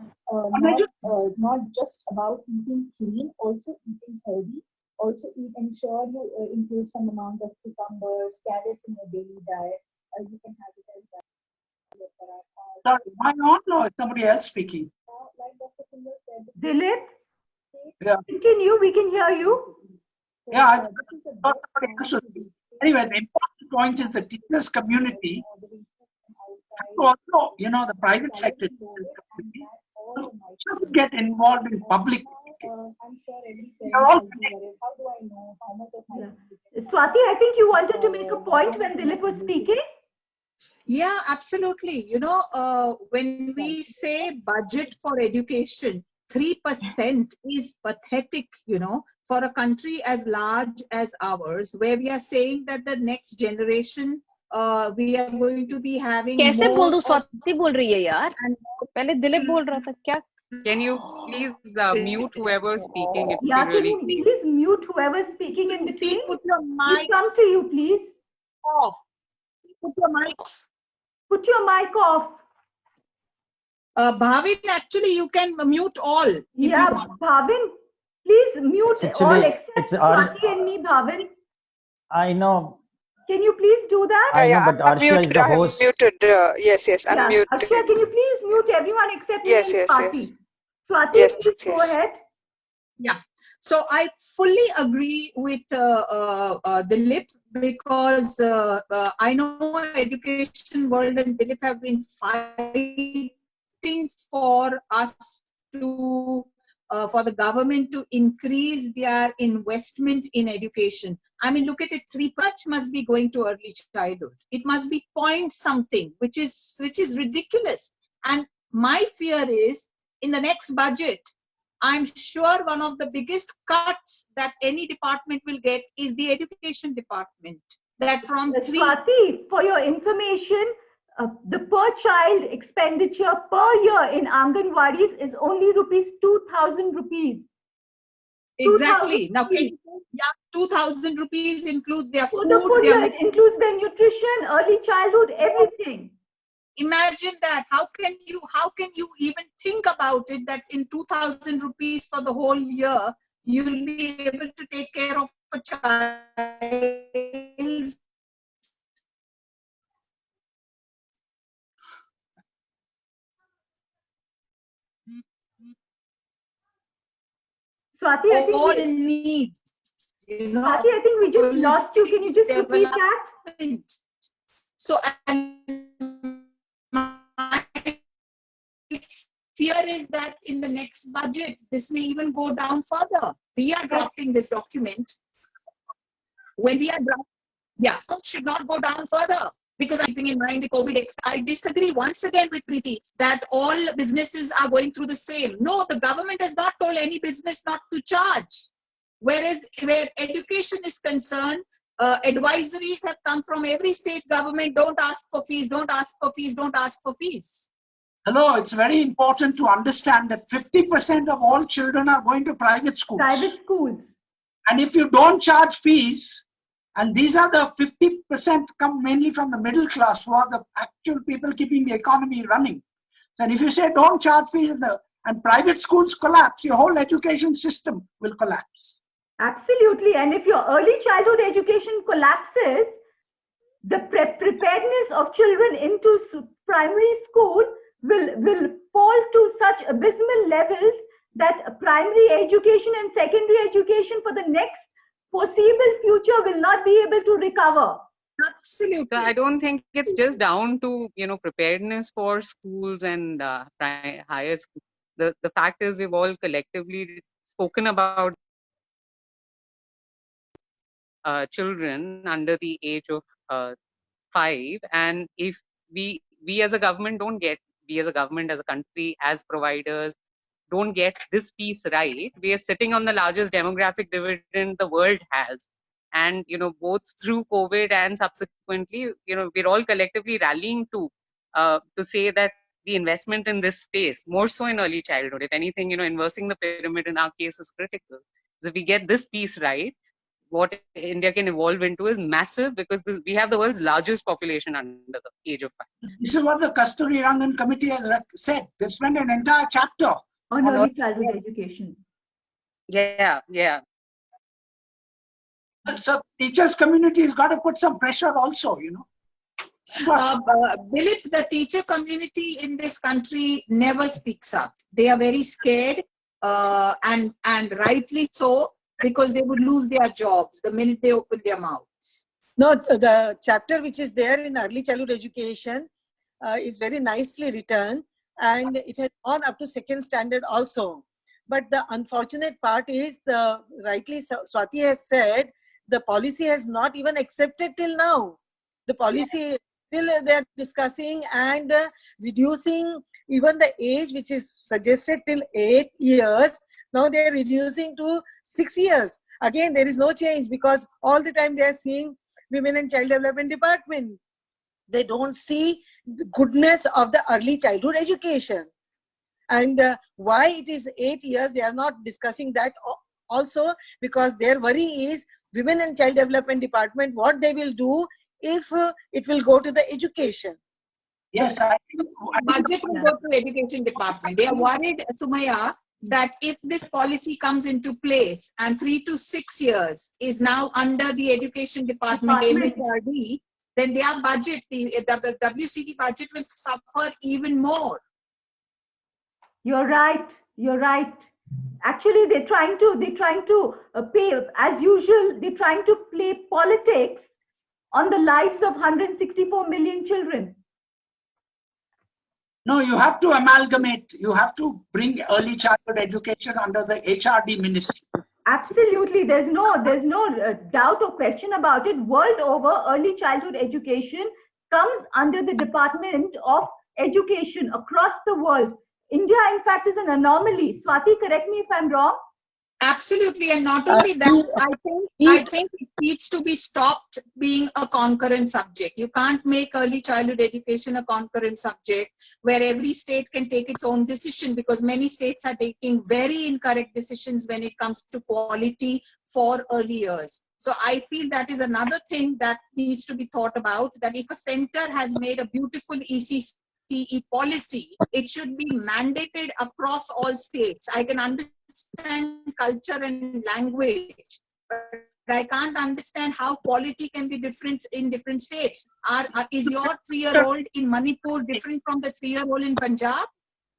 not just about eating clean, also eating healthy. Also ensure you include some amount of cucumbers, carrots in your daily diet. You can have it as Sorry, am I on or is somebody else speaking? like Dr. Sundar said, Dilip, Yeah. continue, we can hear you. Yeah, anyway, the important point is the teachers community, also, the private sector should get involved in public. I'm sure every They're all parent will be worried. How do I know how much of my Swati, I think you wanted to make a point when Dilip was speaking. Yeah, absolutely. When we say budget for education, 3% is pathetic, for a country as large as ours, where we are saying that the next generation, we are going to be having कैसे more बोल दूं? of- Swati बोल रही है यार. पहले दिलीप बोल रहा था क्या? Can you please mute whoever is speaking? It would Yeah, be can really you great. please mute whoever is speaking in between? Put your We mic come to you, please. off. Put your mic off. Put your mic off. Bhavin, actually, you can mute all. if Yeah, you want. Bhavin, please mute It's all actually- except it's our- Swati and me, Bhavin. I know, Can you please do that? I know, but I'm Arshia is muted. the I have host. muted. Yes, I'm Yeah, muted. Arshia, can you please mute everyone except me Yes, and yes, Swati? yes. Swati, Yes, please go yes. ahead. So I fully agree with Dilip, because I know education world and Dilip have been fighting for us to, for the government to increase their investment in education. I mean, look at it, 3% must be going to early childhood. It must be point something, which is ridiculous. And my fear is, in the next budget, I'm sure one of the biggest cuts that any department will get is the education department. That from 3 Swati, for your information, the per child expenditure per year in Anganwadis is only ₹2,000 rupees. exactly. 2,000 Now, 2,000 rupees includes their For the food. full Their year, it includes their nutrition, early childhood, everything. Imagine that. How can you even think about it that in 2,000 rupees for the whole year you'll be able to take care of a child's Swati, I think all we, needs. Swati, I think we just lost you. Can you just repeat that? So, and my fear is that in the next budget, this may even go down further. We are drafting this document. When we are drafting, it should not go down further. Because I'm keeping in mind the COVID, I disagree once again with Preeti that all businesses are going through the same. No, the government has not told any business not to charge. Whereas where education is concerned, advisories have come from every state government. Don't ask for fees, don't ask for fees, don't ask for fees. Hello, it's very important to understand that 50% of all children are going to private schools. Private schools. And if you don't charge fees, and these are the 50% come mainly from the middle class, who are the actual people keeping the economy running. And if you say don't charge fees and private schools collapse, your whole education system will collapse. Absolutely. And if your early childhood education collapses, the preparedness of children into primary school will fall to such abysmal levels that primary education and secondary education for the next foreseeable future will not be able to recover. Absolutely. So I don't think it's just down to, you know, preparedness for schools and higher schools. The fact is we've all collectively spoken about children under the age of 5, and if we as a government don't get, we as a government, as a country, as providers don't get this piece right, we are sitting on the largest demographic dividend the world has. And, you know, both through COVID and subsequently, you know, we're all collectively rallying to say that the investment in this space, more so in early childhood, if anything, you know, inversing the pyramid in our case is critical. So if we get this piece right, what India can evolve into is massive, because we have the world's largest population under the age of 5. This is what the Kasturi Rangan committee has said. They spent an entire chapter on early childhood education. Yeah, yeah. So teachers' community has got to put some pressure also, you know. Dilip, the teacher community in this country never speaks up. They are very scared, and rightly so, because they would lose their jobs the minute they open their mouths. No, the chapter which is there in early childhood education is very nicely written, and it has gone up to 2nd standard also. But the unfortunate part is, rightly Swati has said, the policy has not even accepted till now. The policy, still they are discussing and reducing even the age which is suggested till 8 years. Now they are reducing to 6 years. Again, there is no change, because all the time they are seeing Women and Child Development Department. They don't see the goodness of the early childhood education. And why it is 8 years, they are not discussing that also, because their worry is Women and Child Development Department, what they will do if it will go to the education. Yes, I think budget will go to education department. They are worried, Sumaya, that if this policy comes into place and 3 to 6 years is now under the education department, MHRD, then their budget, the WCD budget will suffer even more. You're right. You're right. Actually, they're trying to pay, as usual, they're trying to play politics on the lives of 164 million children. No, you have to amalgamate. You have to bring early childhood education under the HRD ministry. Absolutely, there's no doubt or question about it. World over, early childhood education comes under the Department of Education across the world. India, in fact, is an anomaly. Swati, correct me if I'm wrong. Absolutely, and not only that, I think it needs to be stopped being a concurrent subject. You can't make early childhood education a concurrent subject where every state can take its own decision, because many states are taking very incorrect decisions when it comes to quality for early years. So I feel that is another thing that needs to be thought about, that if a center has made a beautiful ECCE policy, it should be mandated across all states. I can understand culture and language, but I can't understand how quality can be different in different states. Is your 3-year-old in Manipur different from the 3-year-old in Punjab?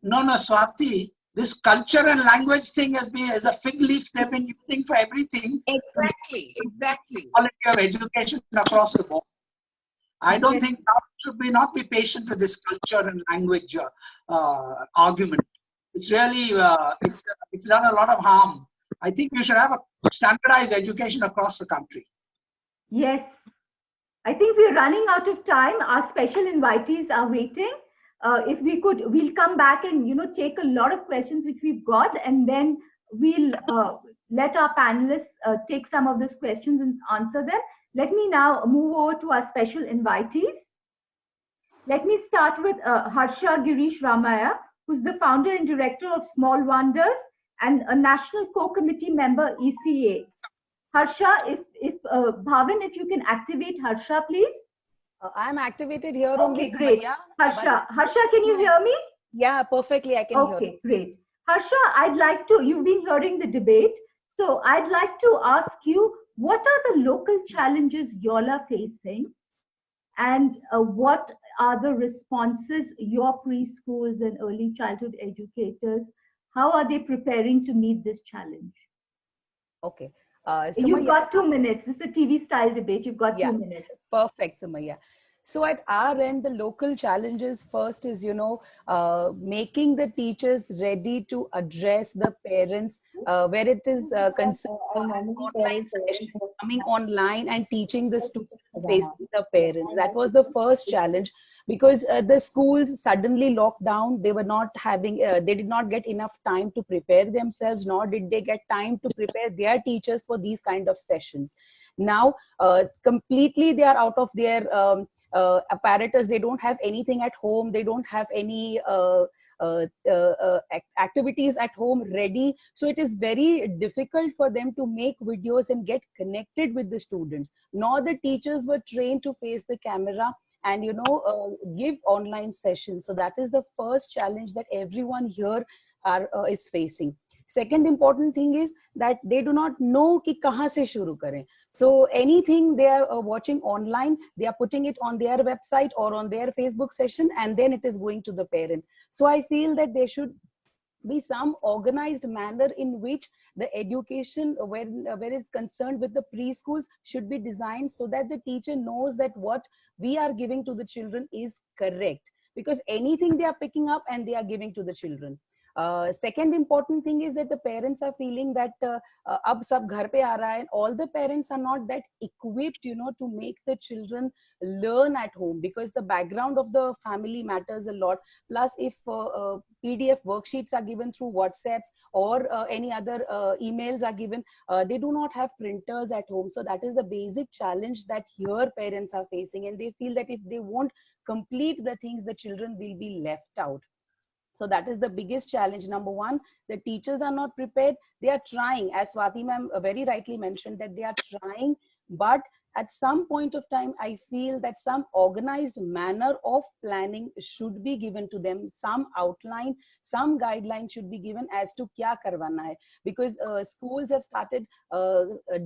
No, Swati. This culture and language thing has been as a fig leaf they've been using for everything. Exactly. Quality of education across the board. I don't think should we not be patient with this culture and language argument. It's really, it's done a lot of harm. I think we should have a standardized education across the country. Yes. I think we're running out of time. Our special invitees are waiting. If we could, we'll come back and, take a lot of questions which we've got, and then we'll let our panelists take some of those questions and answer them. Let me now move over to our special invitees. Let me start with Harsha Girish Ramaya, who's the founder and director of Small Wonders and a national co-committee member, ECA. Harsha, if Bhavin, if you can activate Harsha, please. I'm activated here okay, only. Great. Harsha, can you hear me? Yeah, perfectly. I can hear. Okay, great. Harsha, I'd like to, you've been hearing the debate. So I'd like to ask you, what are the local challenges y'all are facing? And what are the responses your preschools and early childhood educators, how are they preparing to meet this challenge? Okay. You've got 2 minutes. This is a TV style debate. You've got 2 minutes. Perfect, Sumaya. So at our end, the local challenges first is, making the teachers ready to address the parents where it is concerned online session, coming online and teaching the students facing the parents. That was the first challenge because the schools suddenly locked down. They were not having, they did not get enough time to prepare themselves, nor did they get time to prepare their teachers for these kind of sessions. Now, completely they are out of their apparatus. They don't have anything at home. They don't have any activities at home ready. So it is very difficult for them to make videos and get connected with the students. Nor the teachers were trained to face the camera and give online sessions. So that is the first challenge that everyone here is facing. Second important thing is that they do not know ki kahan se shuru kare. So anything they are watching online, they are putting it on their website or on their Facebook session, and then it is going to the parent. So I feel that there should be some organized manner in which the education where it's concerned with the preschools should be designed so that the teacher knows that what we are giving to the children is correct, because anything they are picking up and they are giving to the children. Second important thing is that the parents are feeling that ab sab ghar pe aa raha hai, and all the parents are not that equipped to make the children learn at home, because the background of the family matters a lot. Plus if PDF worksheets are given through WhatsApps or any other emails are given, they do not have printers at home. So that is the basic challenge that here parents are facing, and they feel that if they won't complete the things, the children will be left out. So that is the biggest challenge. Number one, the teachers are not prepared. They are trying, as Swati ma'am very rightly mentioned, that they are trying, but at some point of time, I feel that some organized manner of planning should be given to them. Some outline, some guideline should be given as to kya karwana hai. Because schools have started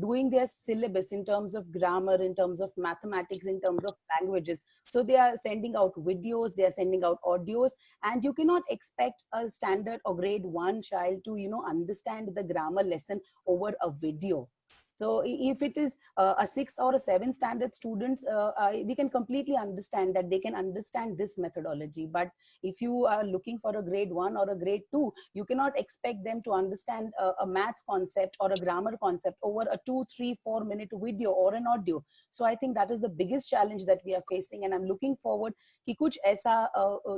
doing their syllabus in terms of grammar, in terms of mathematics, in terms of languages. So they are sending out videos, they are sending out audios, and you cannot expect a standard or grade 1 child to, understand the grammar lesson over a video. So if it is a 6 or a 7 standard students, we can completely understand that they can understand this methodology. But if you are looking for a grade 1 or a grade 2, you cannot expect them to understand a maths concept or a grammar concept over a 2, 3, 4 minute video or an audio. So I think that is the biggest challenge that we are facing, and I'm looking forward कि कुछ ऐसा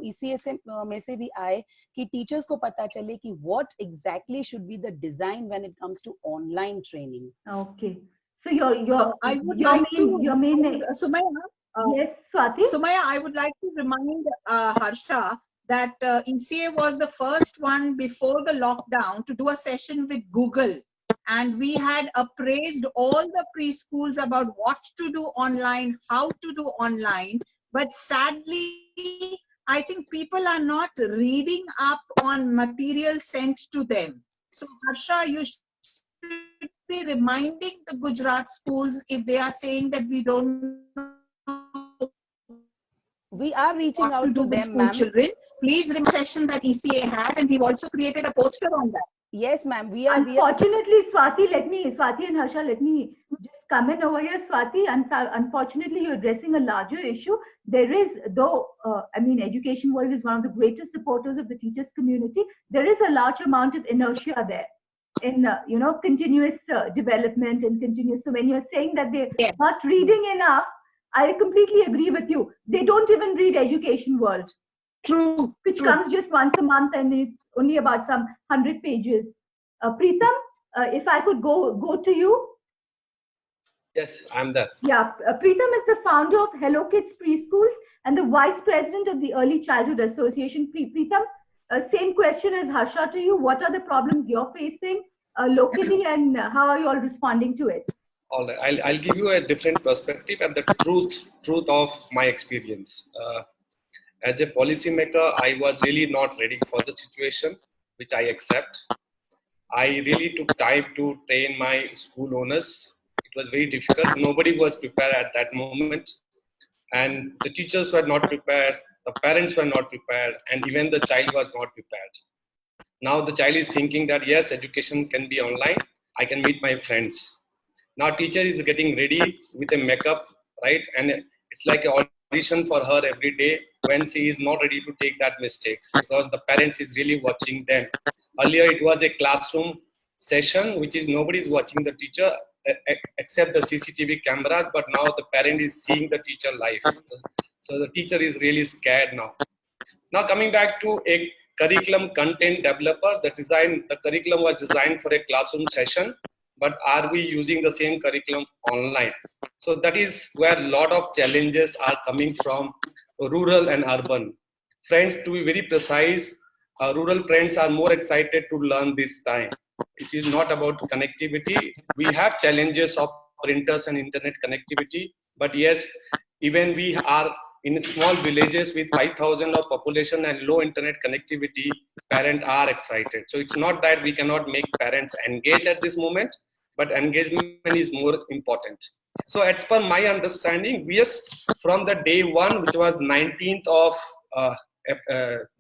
ECA में से भी आए कि teachers को पता चले कि what exactly should be the design when it comes to online training. Okay. So your Sumaya, yes, Swati? Sumaya, I would like to remind Harsha that ECA was the first one before the lockdown to do a session with Google. And we had appraised all the preschools about what to do online, how to do online. But sadly, I think people are not reading up on material sent to them. So Harsha, you should be reminding the Gujarat schools if they are saying that we don't know. We are reaching out to them, ma'am. Children, please remember the session that ECA had, and we've also created a poster on that. Yes, ma'am. We are. Unfortunately, Swati and Harsha, let me just come in over here. Swati, unfortunately, you're addressing a larger issue. There is, though, Education World is one of the greatest supporters of the teachers community. There is a large amount of inertia there in, continuous development and continuous. So when you're saying that they're not reading enough, I completely agree with you. They don't even read Education World. True. Which comes just once a month, and it's only about some 100 pages. Preetham, if I could go to you. Yes, I'm there. Yeah, Preetham is the founder of Hello Kids Preschools, and the Vice President of the Early Childhood Association. Preetam, same question as Harsha to you. What are the problems you're facing locally, and how are you all responding to it? All right, I'll give you a different perspective and the truth of my experience. As a policymaker, I was really not ready for the situation, which I accept. I really took time to train my school owners. It was very difficult. Nobody was prepared at that moment. And the teachers were not prepared, the parents were not prepared, and even the child was not prepared. Now the child is thinking that yes, education can be online, I can meet my friends. Now teacher is getting ready with a makeup, right? And it's like an audition for her every day when she is not ready to take that mistakes because the parents is really watching them. Earlier it was a classroom session, which is nobody is watching the teacher except the CCTV cameras, but now the parent is seeing the teacher live. So the teacher is really scared now. Now coming back to a curriculum content developer, the curriculum was designed for a classroom session, but are we using the same curriculum online? So that is where a lot of challenges are coming from rural and urban. Friends, to be very precise, rural friends are more excited to learn this time. It is not about connectivity. We have challenges of printers and internet connectivity, but yes, even we are in small villages with 5,000 of population and low internet connectivity, parents are excited. So it's not that we cannot make parents engage at this moment, but engagement is more important. So as per my understanding, yes, from the day one, which was 19th of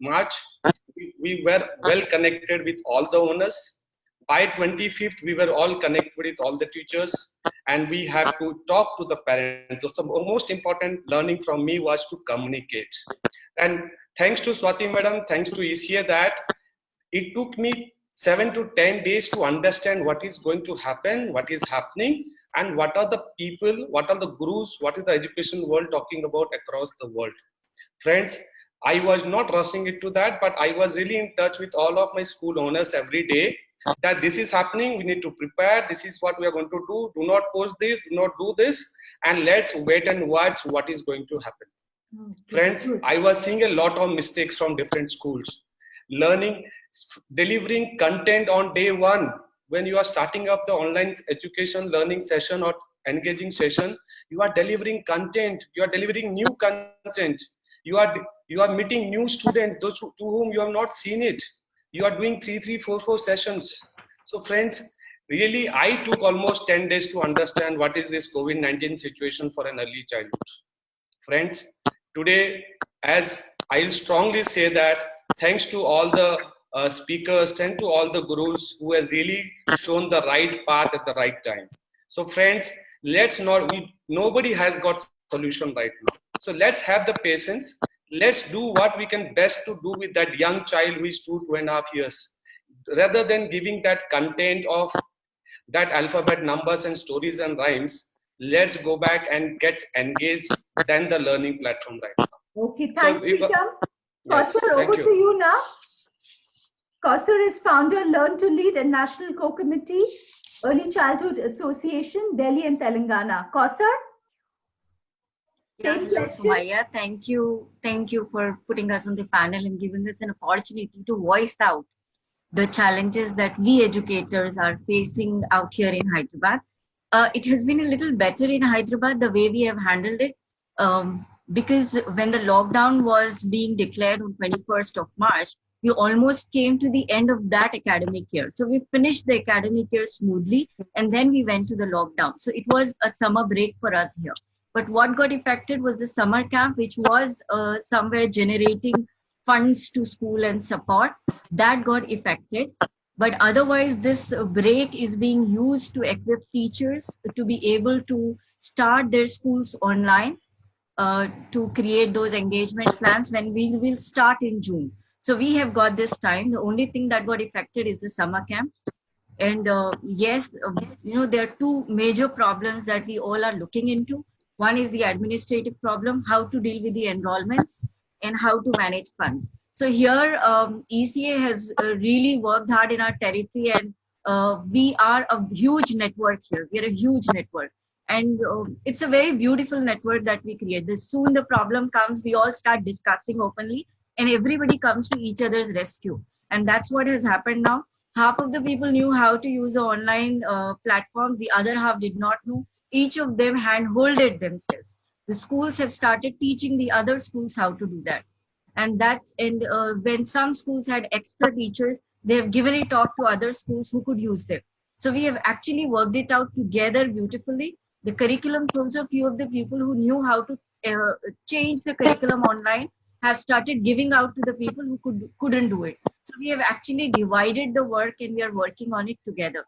March, we were well connected with all the owners. By 25th, we were all connected with all the teachers, and we have to talk to the parents. So the most important learning from me was to communicate. And thanks to Swati Madam, thanks to ECA, that it took me 7 to 10 days to understand what is going to happen, what is happening, and what are the people, what are the gurus, what is the education world talking about across the world. Friends, I was not rushing into that, but I was really in touch with all of my school owners every day that this is happening, we need to prepare, this is what we are going to do not post this, do not do this, and let's wait and watch what is going to happen. Friends, I was seeing a lot of mistakes from different schools. Delivering content on day one, when you are starting up the online education learning session or engaging session, you are delivering content, you are delivering new content, you are meeting new students, those to whom you have not seen it. You are doing 3, 4 sessions. So friends, really I took almost 10 days to understand what is this COVID-19 situation for an early childhood. Friends, today, as I'll strongly say that thanks to all the speakers, thanks to all the gurus who have really shown the right path at the right time. So friends, nobody has got solution right now. So let's have the patience. Let's do what we can best to do with that young child who is 2.5 years. Rather than giving that content of that alphabet, numbers and stories and rhymes, let's go back and get engaged than the learning platform right now. Okay, thanks, Preetam. Yes, Kausar, over to you now. Kausar is founder, Learn to Lead, and National Co-Committee, Early Childhood Association, Delhi and Telangana. Kausar? Yes, hello, Sumaya. Thank you for putting us on the panel and giving us an opportunity to voice out the challenges that we educators are facing out here in Hyderabad. It has been a little better in Hyderabad, the way we have handled it, because when the lockdown was being declared on 21st of March, we almost came to the end of that academic year. So we finished the academic year smoothly, and then we went to the lockdown. So it was a summer break for us here. But what got affected was the summer camp, which was somewhere generating funds to school and support. That got affected. But otherwise, this break is being used to equip teachers to be able to start their schools online, to create those engagement plans when we will start in June. So we have got this time. The only thing that got affected is the summer camp. And yes, there are two major problems that we all are looking into. One is the administrative problem, how to deal with the enrollments and how to manage funds. So here, ECA has really worked hard in our territory, and we are a huge network here. We are a huge network. And it's a very beautiful network that we create. Soon the problem comes, we all start discussing openly, and everybody comes to each other's rescue. And that's what has happened now. Half of the people knew how to use the online platforms, the other half did not know. Each of them hand-holded themselves. The schools have started teaching the other schools how to do that. And when some schools had extra teachers, they have given it off to other schools who could use them. So we have actually worked it out together beautifully. The curriculums also, few of the people who knew how to change the curriculum online have started giving out to the people who couldn't do it. So we have actually divided the work and we are working on it together.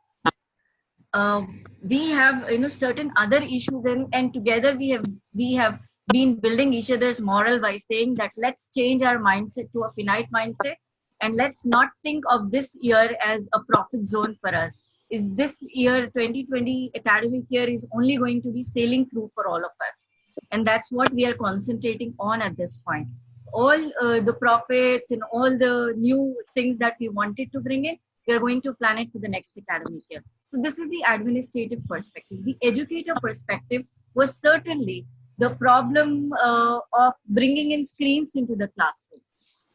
We have certain other issues, and together we have been building each other's moral by saying that let's change our mindset to a finite mindset, and let's not think of this year as a profit zone for us. Is this year 2020 academic year is only going to be sailing through for all of us, and that's what we are concentrating on at this point. All the profits and all the new things that we wanted to bring in, we are going to plan it for the next academic year. So this is the administrative perspective. The educator perspective was certainly the problem of bringing in screens into the classroom.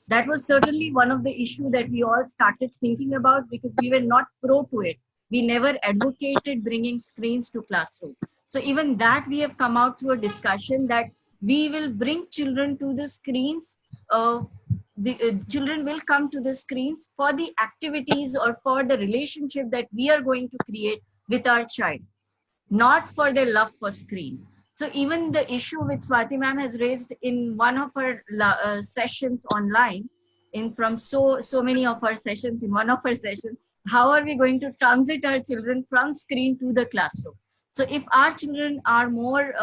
That was certainly one of the issues that we all started thinking about, because we were not pro to it. We never advocated bringing screens to classroom. So even that we have come out through a discussion that we will bring children to the screens. Children will come to the screens for the activities or for the relationship that we are going to create with our child, not for their love for screen. So even the issue which Swati ma'am has raised in one of her sessions online, from so many of our sessions, in one of her sessions, how are we going to transit our children from screen to the classroom? So if our children are more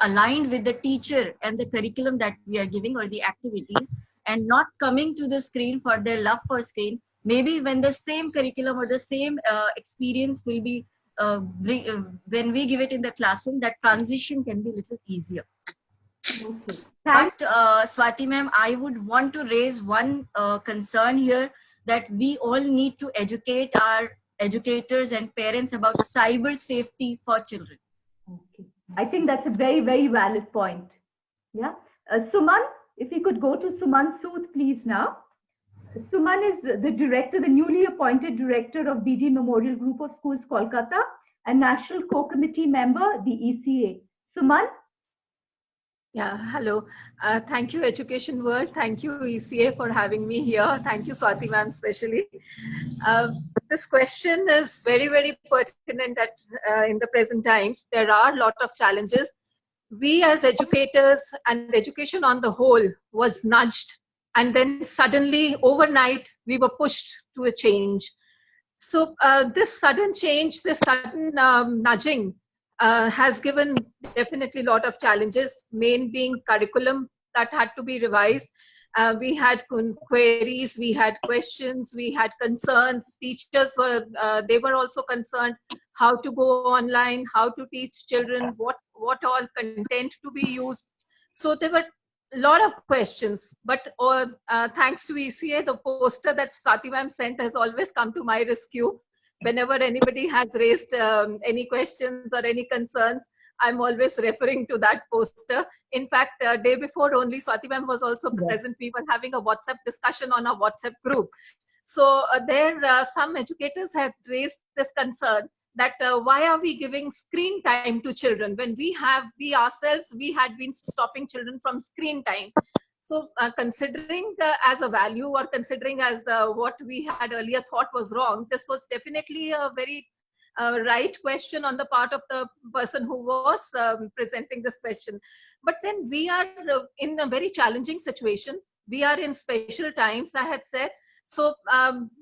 aligned with the teacher and the curriculum that we are giving or the activities, and not coming to the screen for their love for screen, maybe when the same curriculum or the same experience will be when we give it in the classroom, that transition can be a little easier. Okay. But Swati ma'am, I would want to raise one concern here, that we all need to educate our educators and parents about cyber safety for children. Okay. I think that's a very, very valid point. Yeah. Suman, if you could go to Suman Sood, please now. Suman is the director, the newly appointed director of BG Memorial Group of Schools, Kolkata, and national co-committee member, the ECA. Suman? Yeah, hello. Thank you, Education World. Thank you, ECA, for having me here. Thank you, Swati ma'am, especially. This question is very, very pertinent in the present times. There are a lot of challenges. We as educators and education on the whole was nudged, and then suddenly overnight we were pushed to a change. So this sudden change, this sudden nudging has given definitely a lot of challenges, main being curriculum that had to be revised. We had queries, we had questions, we had concerns. Teachers they were also concerned how to go online, how to teach children, what all content to be used. So there were a lot of questions, but thanks to ECA, the poster that Swati ma'am sent has always come to my rescue. Whenever anybody has raised any questions or any concerns, I'm always referring to that poster. In fact, day before only, Swati ma'am was also present. We were having a WhatsApp discussion on our WhatsApp group. So some educators had raised this concern that why are we giving screen time to children when we had been stopping children from screen time. So considering as a value, or considering as what we had earlier thought was wrong, this was definitely a very right question on the part of the person who was presenting this question. But then we are in a very challenging situation. We are in special times, I had said. So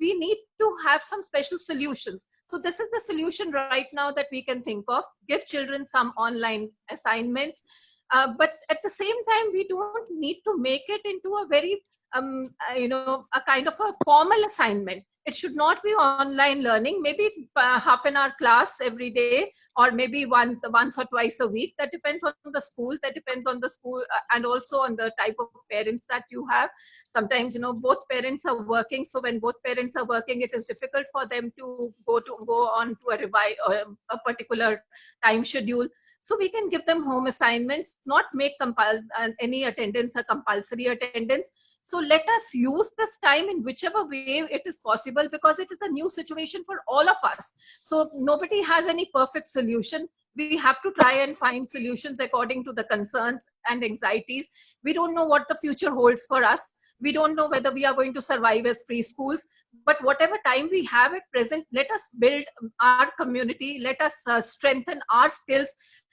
we need to have some special solutions. So this is the solution right now that we can think of: give children some online assignments. But at the same time, we don't need to make it into a very a kind of a formal assignment. It should not be online learning, maybe half an hour class every day, or maybe once or twice a week. That depends on the school, and also on the type of parents that you have. Sometimes, both parents are working. So when both parents are working, it is difficult for them to go on to a particular time schedule. So we can give them home assignments, not make any attendance a compulsory attendance. So let us use this time in whichever way it is possible, because it is a new situation for all of us. So nobody has any perfect solution. We have to try and find solutions according to the concerns and anxieties. We don't know what the future holds for us. We don't know whether we are going to survive as preschools. But whatever time we have at present, let us build our community. Let us strengthen our skills.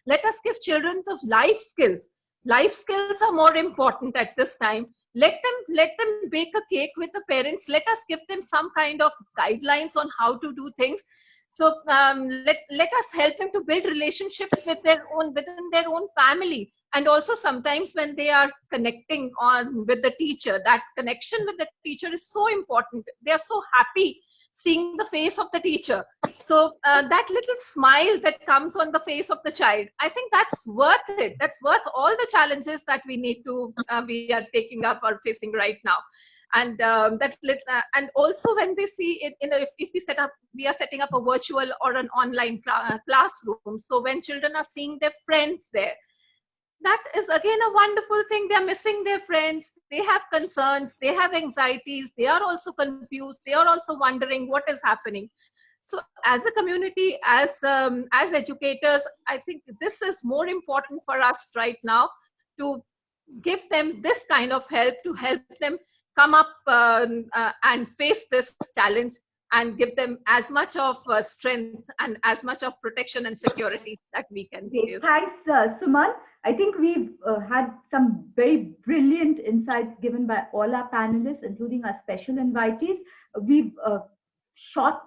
Let us give children the life skills. Life skills are more important at this time. Let them bake a cake with the parents. Let us give them some kind of guidelines on how to do things. So let us help them to build relationships within their own family. And also sometimes when they are connecting with the teacher, that connection with the teacher is so important. They are so happy seeing the face of the teacher. So that little smile that comes on the face of the child, I think that's worth it. That's worth all the challenges that we are taking up or facing right now. And and also when they see it, if we are setting up a virtual or an online classroom. So when children are seeing their friends there, that is again a wonderful thing. They're missing their friends. They have concerns. They have anxieties. They are also confused. They are also wondering what is happening. So as a community, as educators, I think this is more important for us right now, to give them this kind of help, to help them come up and face this challenge, and give them as much of strength and as much of protection and security that we can give. Thanks, Suman. I think we've had some very brilliant insights given by all our panelists, including our special invitees. We've shot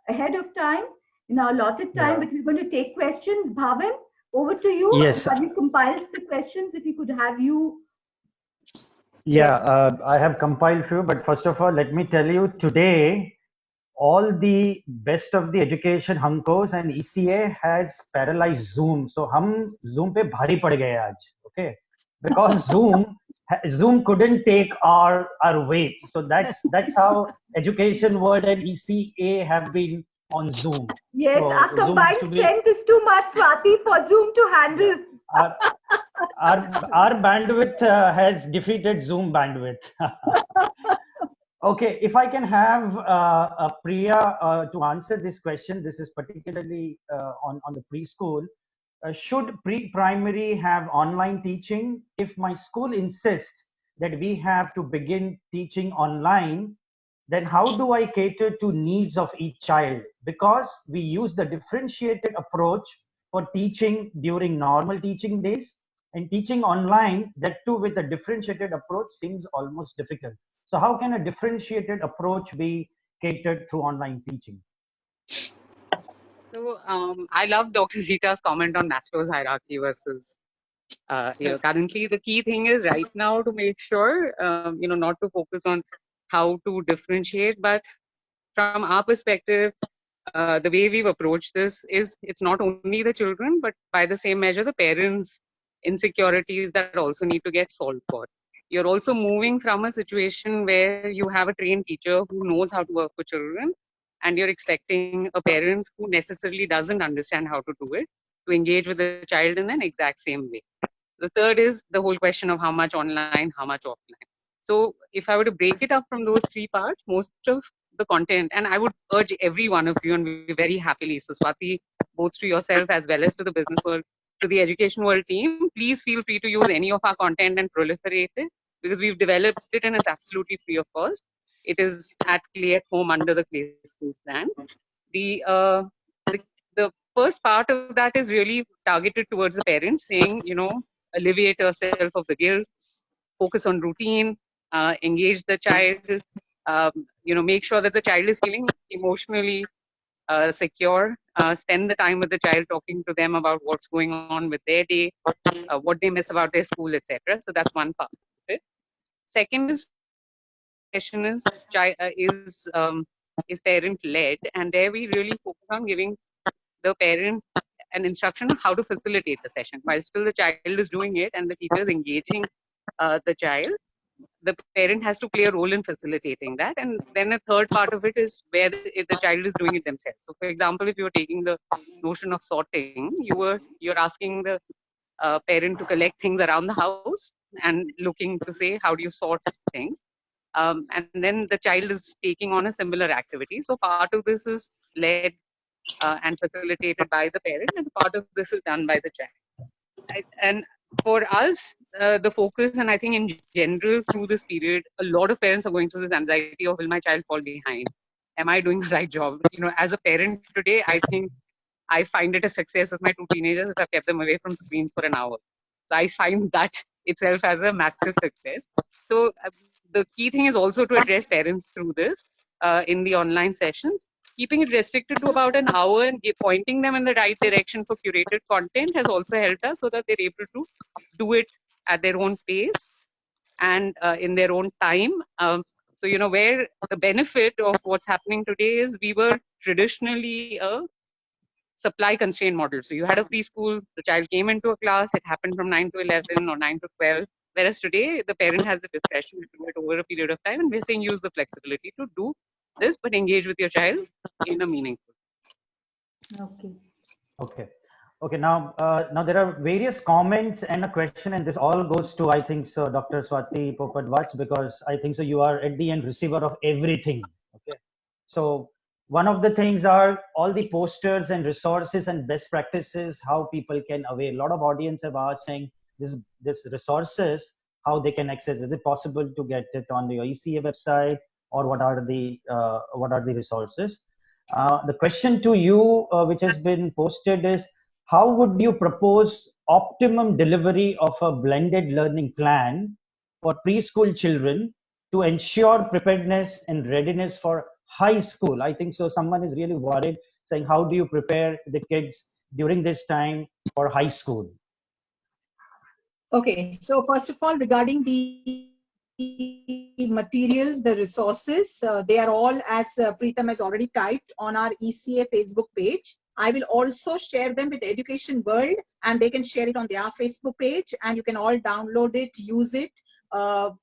ahead of time in our allotted time, but we're going to take questions. Bhavin, over to you. Yes. Have you compiled the questions? If we could have you. Yeah, I have compiled few, but first of all, let me tell you, today, all the best of the education hunkos and ECA has paralyzed Zoom. So hum Zoom pe bhari pad gaye aaj, okay? Because Zoom couldn't take our weight. So that's how education world and ECA have been on Zoom. Yes, so our combined strength is too much, Swati, for Zoom to handle. Our bandwidth has defeated Zoom bandwidth. Okay, if I can have Priya to answer this question. This is particularly on the preschool. Should pre-primary have online teaching? If my school insists that we have to begin teaching online, then how do I cater to needs of each child? Because we use the differentiated approach for teaching during normal teaching days, and teaching online, that too with a differentiated approach, seems almost difficult. So how can a differentiated approach be catered through online teaching? So I love Dr. Rita's comment on Maslow's hierarchy versus, currently the key thing is right now to make sure, not to focus on how to differentiate, but from our perspective, the way we've approached this is it's not only the children, but by the same measure, the parents' insecurities that also need to get solved for. You're also moving from a situation where you have a trained teacher who knows how to work with children, and you're expecting a parent who necessarily doesn't understand how to do it to engage with the child in an exact same way. The third is the whole question of how much online, how much offline. So if I were to break it up from those three parts, most of the content, and I would urge every one of you, and we very happily, so Swati, both to yourself as well as to the business world, to the education world team, please feel free to use any of our content and proliferate it, because we've developed it and it's absolutely free of cost. It is at Clay at Home under the Clay Schools plan. The first part of that is really targeted towards the parents, saying, alleviate yourself of the guilt, focus on routine, engage the child, make sure that the child is feeling emotionally secure, spend the time with the child, talking to them about what's going on with their day, what they miss about their school, etc. So that's one part of it. Second is session is parent led, and there we really focus on giving the parent an instruction on how to facilitate the session while still the child is doing it and the teacher is engaging the child. The parent has to play a role in facilitating that, and then a third part of it is where the child is doing it themselves. So for example, if you were taking the notion of sorting, you're asking the parent to collect things around the house and looking to say how do you sort things, and then the child is taking on a similar activity. So part of this is led and facilitated by the parent, and part of this is done by the child. And for us, the focus, and I think in general through this period, a lot of parents are going through this anxiety of, will my child fall behind? Am I doing the right job? As a parent today, I think I find it a success with my two teenagers if I've kept them away from screens for an hour. So I find that itself as a massive success. So the key thing is also to address parents through this in the online sessions. Keeping it restricted to about an hour and pointing them in the right direction for curated content has also helped us so that they're able to do it at their own pace and in their own time. So, where the benefit of what's happening today is we were traditionally a supply constraint model. So you had a preschool, the child came into a class, it happened from 9 to 11 or 9 to 12. Whereas today, the parent has the discretion to do it over a period of time, and we're saying use the flexibility to do this, but engage with your child in a meaningful. Okay. Now there are various comments and a question, and this all goes to, I think so, Dr. Swati Popadwats, because I think so you are at the end receiver of everything. Okay. So one of the things are all the posters and resources and best practices, how people can avail. A lot of audience have asked saying this resources, how they can access. Is it possible to get it on your ECA website, or what are the resources? The question to you, which has been posted, is how would you propose optimum delivery of a blended learning plan for preschool children to ensure preparedness and readiness for high school? I think so someone is really worried, saying how do you prepare the kids during this time for high school? Okay, so first of all, regarding the materials, the resources, they are all, as Preetham has already typed, on our ECA Facebook page. I will also share them with Education World, and they can share it on their Facebook page, and you can all download it, use it.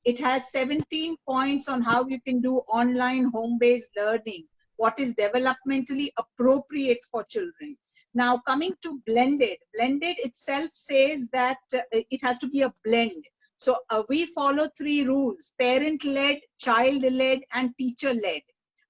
It has 17 points on how you can do online home-based learning, what is developmentally appropriate for children. Now, coming to blended itself says that it has to be a blend. So we follow 3 rules: parent-led, child-led, and teacher-led.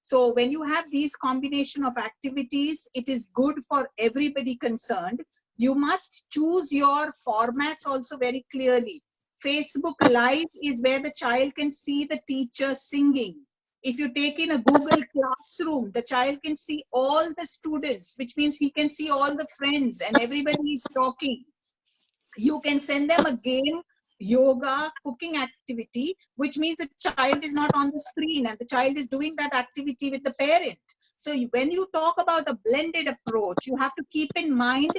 So when you have these combination of activities, it is good for everybody concerned. You must choose your formats also very clearly. Facebook Live is where the child can see the teacher singing. If you take in a Google Classroom, the child can see all the students, which means he can see all the friends and everybody is talking. You can send them a game, yoga, cooking activity, which means the child is not on the screen and the child is doing that activity with the parent. So when you talk about a blended approach, you have to keep in mind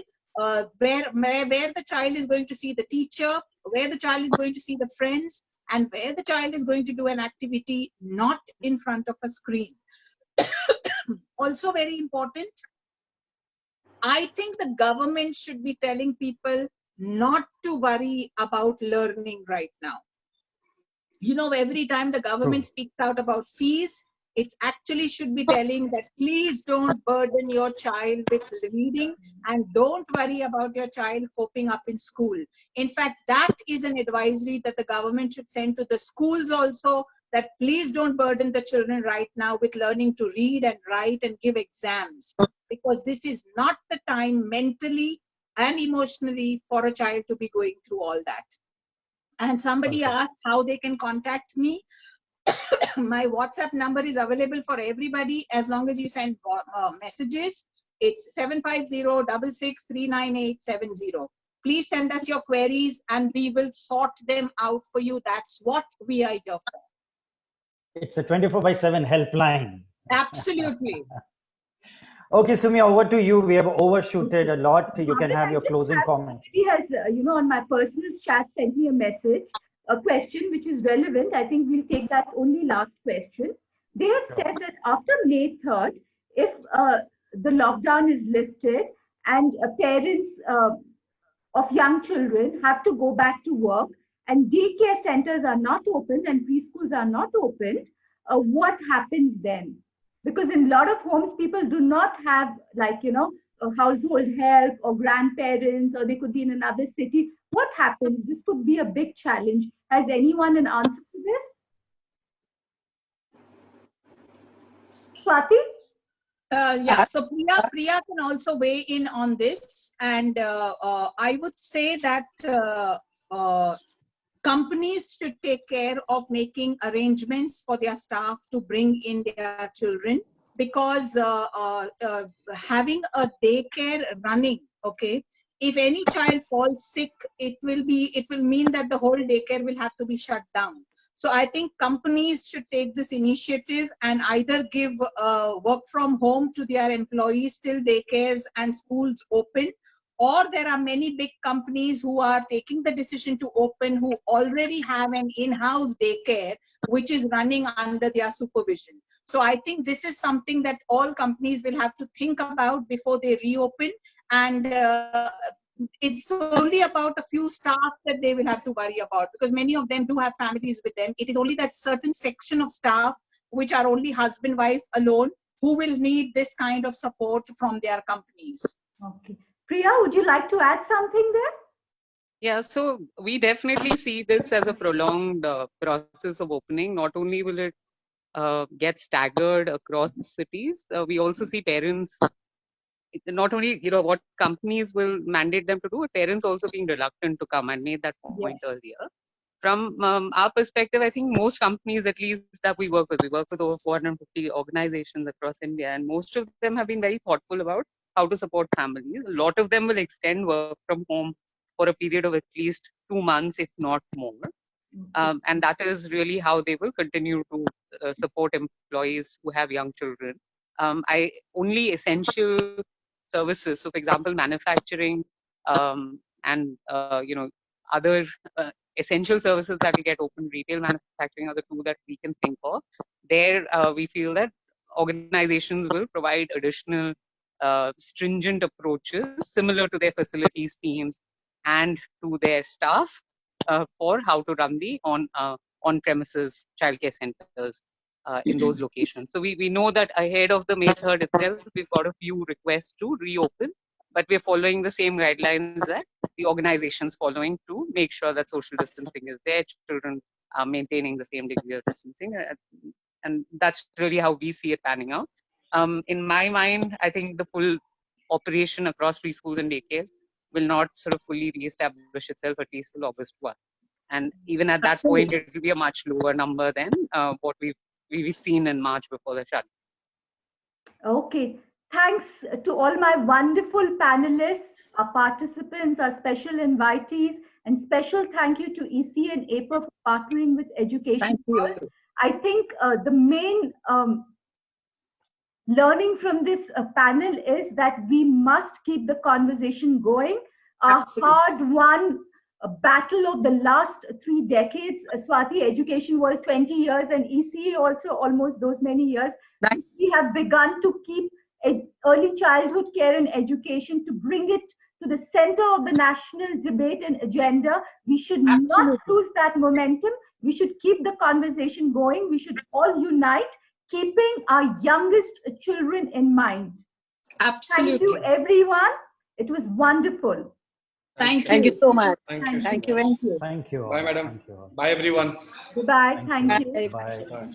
where the child is going to see the teacher, where the child is going to see the friends, and where the child is going to do an activity not in front of a screen. Also very important, I think the government should be telling people not to worry about learning right now. You know, every time the government speaks out about fees, it actually should be telling that please don't burden your child with reading and don't worry about your child coping up in school. In fact, that is an advisory that the government should send to the schools also, that please don't burden the children right now with learning to read and write and give exams, because this is not the time mentally and emotionally for a child to be going through all that. And somebody asked how they can contact me. My WhatsApp number is available for everybody as long as you send messages. It's 750-66-39870. Please send us your queries and we will sort them out for you. That's what we are here for. It's a 24/7 helpline. Absolutely. Okay, Sumi, over to you. We have overshooted a lot. You can have your closing comment. He has, on my personal chat, sent me a message a question which is relevant. I think we'll take that only last question. They have said that after May 3rd, if the lockdown is lifted and parents of young children have to go back to work and daycare centers are not open and preschools are not open, what happens then? Because in a lot of homes, people do not have, like, a household help or grandparents, or they could be in another city. What happens? This could be a big challenge. Has anyone an answer to this? Swati? Yeah, so Priya can also weigh in on this. And I would say that companies should take care of making arrangements for their staff to bring in their children, because having a daycare running, okay, if any child falls sick, it will mean that the whole daycare will have to be shut down. So I think companies should take this initiative and either give work from home to their employees till daycares and schools open, or there are many big companies who are taking the decision to open, who already have an in-house daycare which is running under their supervision. So I think this is something that all companies will have to think about before they reopen. And it's only about a few staff that they will have to worry about, because many of them do have families with them. It is only that certain section of staff which are only husband, wife alone, who will need this kind of support from their companies. Okay. Priya, would you like to add something there? Yeah, so we definitely see this as a prolonged process of opening. Not only will it get staggered across cities, we also see parents, not only what companies will mandate them to do, but parents also being reluctant to come. And made that point earlier. From our perspective, I think most companies, at least that we work with over 450 organizations across India, and most of them have been very thoughtful about how to support families. A lot of them will extend work from home for a period of at least 2 months, if not more. And that is really how they will continue to support employees who have young children. Only essential services, so for example, manufacturing and other essential services that we get open, retail manufacturing are the two that we can think of. There, we feel that organizations will provide additional stringent approaches similar to their facilities teams and to their staff for how to run the on-premises childcare centers in those locations. So we know that ahead of the May 3rd itself, we've got a few requests to reopen, but we're following the same guidelines that the organization's following to make sure that social distancing is there, children are maintaining the same degree of distancing, and that's really how we see it panning out. In my mind, I think the full operation across preschools and daycares will not sort of fully re-establish itself at least till August 1. And even at that point, it will be a much lower number than what we've seen in March before the shutdown. Okay. Thanks to all my wonderful panelists, our participants, our special invitees, and special thank you to EC and APA for partnering with Education World. I think the main learning from this panel is that we must keep the conversation going. Our hard-won battle of the last 3 decades, Swati, Education World 20 years, and ECA also almost those many years. We have begun to keep early childhood care and education, to bring it to the center of the national debate and agenda. We should not lose that momentum. We should keep the conversation going. We should all unite, keeping our youngest children in mind. Absolutely. Thank you, everyone. It was wonderful. Thank you. Thank you so much. Thank you. Thank you. Thank you. Thank you. Bye, madam. Thank you. Bye, everyone. Goodbye. Thank you. Bye. Bye.